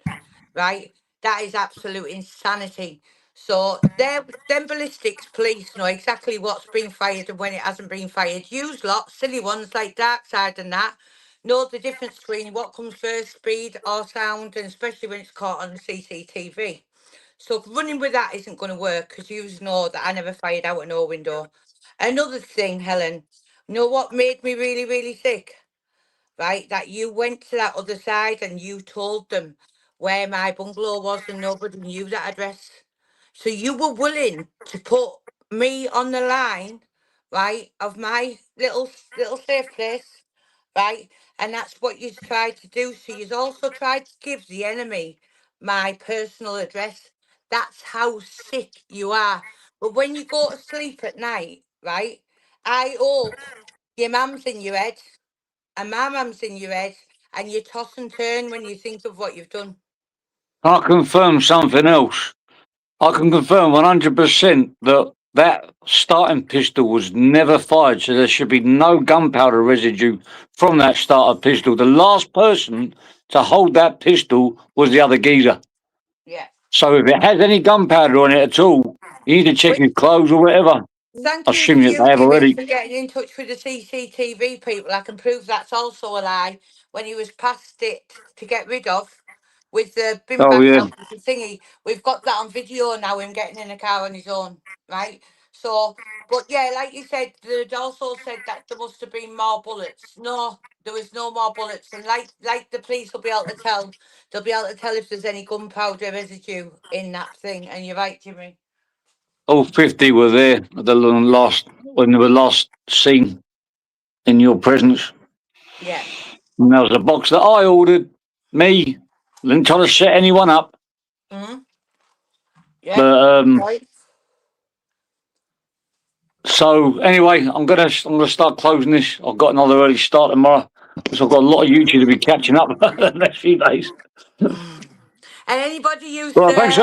Speaker 2: right? That is absolute insanity. So them ballistics police know exactly what's been fired and when it hasn't been fired. Use lot, silly ones like Dark Side and that, know the difference between what comes first, speed or sound, and especially when it's caught on the CCTV. So running with that isn't going to work because you know that I never fired out of no window. Another thing, Helen, you know what made me really, really sick? Right? That you went to that other side and you told them where my bungalow was and nobody knew that address. So you were willing to put me on the line, right, of my little safe place, right? And that's what you tried to do. So you also tried to give the enemy my personal address. That's how sick you are. But when you go to sleep at night, right, I hope your mum's in your head and my mum's in your head, and you toss and turn when you think of what you've done.
Speaker 1: I confirm something else. I can confirm 100% that that starting pistol was never fired, so there should be no gunpowder residue from that starter pistol. The last person to hold that pistol was the other geezer.
Speaker 2: Yeah.
Speaker 1: So if it has any gunpowder on it at all, you need to check his clothes or whatever.
Speaker 2: Thank
Speaker 1: I
Speaker 2: you to
Speaker 1: assume that
Speaker 2: you,
Speaker 1: they have
Speaker 2: Jimmy,
Speaker 1: already.
Speaker 2: for getting in touch with the CCTV people. I can prove that's also a lie. When he was past it to get rid of with the bin
Speaker 1: Oh
Speaker 2: bag
Speaker 1: yeah.
Speaker 2: help with the thingy, we've got that on video now, him getting in a car on his own, right? So, but yeah, like you said, they'd also said that there must have been more bullets. No, there was no more bullets. And like the police will be able to tell, they'll be able to tell if there's any gunpowder residue in that thing. And you're right, Jimmy.
Speaker 1: All 50 were there at the last when they were last seen in your presence.
Speaker 2: Yeah.
Speaker 1: And that was a box that I ordered. Me. Didn't try to set anyone up.
Speaker 2: Mm-hmm. Yeah.
Speaker 1: But
Speaker 2: Right.
Speaker 1: so anyway, I'm gonna start closing this. I've got another early start tomorrow. So I've got a lot of YouTube to be catching up the next few days.
Speaker 2: And anybody who's
Speaker 1: Well, thanks.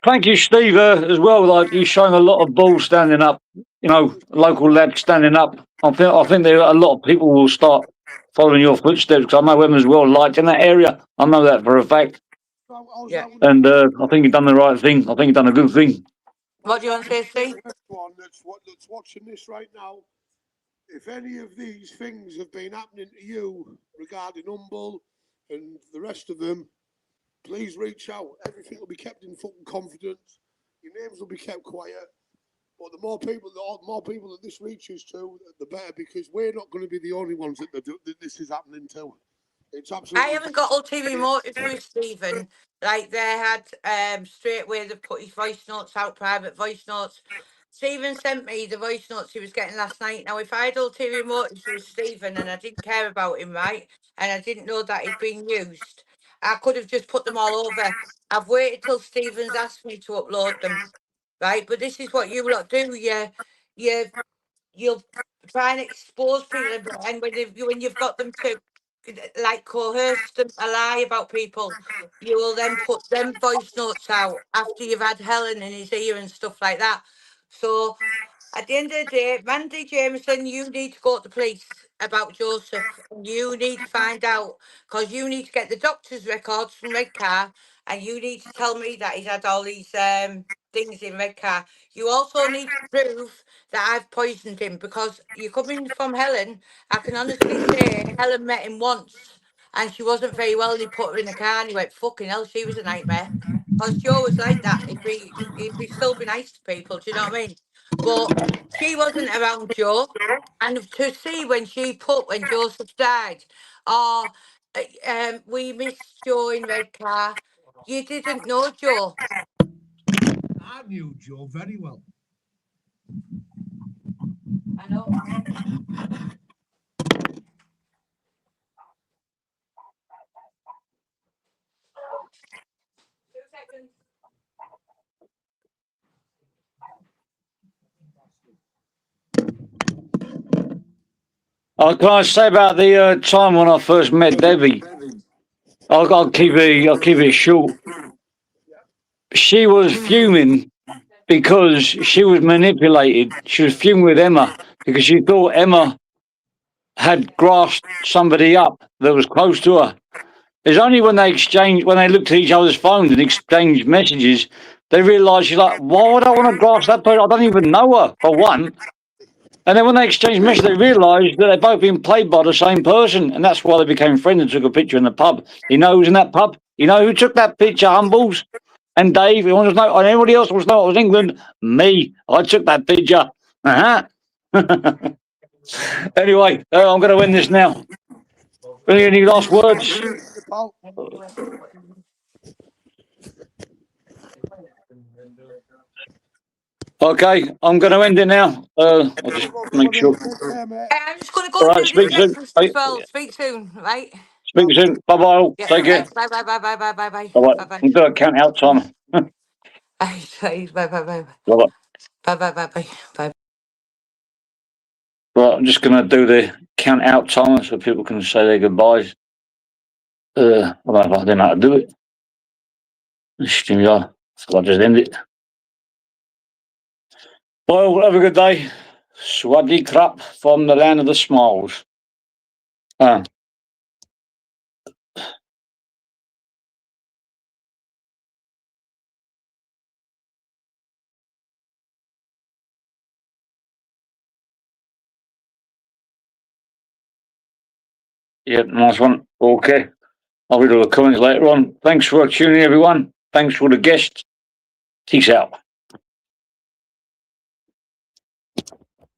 Speaker 1: Thank you, Steve, as well. Like you've shown a lot of balls standing up. You know, local lads standing up. I think there are a lot of people will start following your footsteps. Because I know Emma's well liked in that area. I know that for a fact.
Speaker 2: yeah.
Speaker 1: And I think you've done the right thing. I think you've done a good thing.
Speaker 2: What do you want to say, Steve?
Speaker 3: One that's watching this right now. If any of these things have been happening to you regarding Humble and the rest of them, please reach out. Everything will be kept in fucking confidence. Your names will be kept quiet. But the more people that this reaches to, the better, because we're not going to be the only ones that this is happening to. It's
Speaker 2: I
Speaker 3: absolutely.
Speaker 2: haven't got ulterior motive with Stephen. Like they had straight away they put his voice notes out, private voice notes. Stephen sent me the voice notes he was getting last night. Now if I had ulterior motives with Stephen and I didn't care about him, right, and I didn't know that he'd been used, I could have just put them all over. I've waited till Stephen's asked me to upload them. Right, but this is what you lot do. You you'll try and expose people, and when you've got them to like coerce them a lie about people, you will then put them voice notes out after you've had Helen in his ear and stuff like that. So at the end of the day, Mandy Jameson, you need to go to the police about Joseph. You need to find out, because you need to get the doctor's records from Redcar, and you need to tell me that he's had all these things in Redcar. You also need to prove that I've poisoned him, because you're coming from Helen. I can honestly say Helen met him once and she wasn't very well, and he put her in a car and he went, fucking hell, she was a nightmare. Because Joe was like that. He'd be still be nice to people, do you know what I mean? But she wasn't around Joe. And to see when Joseph died, oh, we missed Joe in Redcar. You didn't know Joe.
Speaker 3: I knew Joe very well.
Speaker 2: I know. 2 seconds.
Speaker 1: Can I say about the time when I first met Debbie? I'll keep it short. She was fuming because she was manipulated. She was fuming with Emma because she thought Emma had grasped somebody up that was close to her. It's only when they looked at each other's phones and exchanged messages, they realised she's like, why would I want to grasp that person? I don't even know her, for one. And then when they exchanged messages, they realised that they're both being played by the same person. And that's why they became friends and took a picture in the pub. You know who's in that pub? You know who took that picture, Humbles? And Dave, you want to know, and anybody else wants to know it was England? Me. I took that picture. Anyway, I'm going to end this now. Any last words? Okay, I'm going to end it now. I'll just make sure.
Speaker 2: I'm just going to go
Speaker 1: All right,
Speaker 2: do this
Speaker 1: speak soon.
Speaker 2: breakfast as well. Speak soon, right?
Speaker 1: Speak soon. Bye bye. All.
Speaker 2: Yeah,
Speaker 1: Take care.
Speaker 2: bye, bye, bye, bye, bye, bye, bye,
Speaker 1: Bye bye.
Speaker 2: bye, bye.
Speaker 1: I'm going to count out time.
Speaker 2: Bye, bye, bye, bye,
Speaker 1: Bye bye.
Speaker 2: bye, bye, bye, bye, bye.
Speaker 1: Right, I'm just going to do the count out timer so people can say their goodbyes. I don't know if I don't know how to do it. I'll just end it. Well, have a good day. Swaddy crap from the land of the smiles. Yeah, nice one. Okay. I'll read all the comments later on. Thanks for tuning in, everyone. Thanks for the guests. Peace out.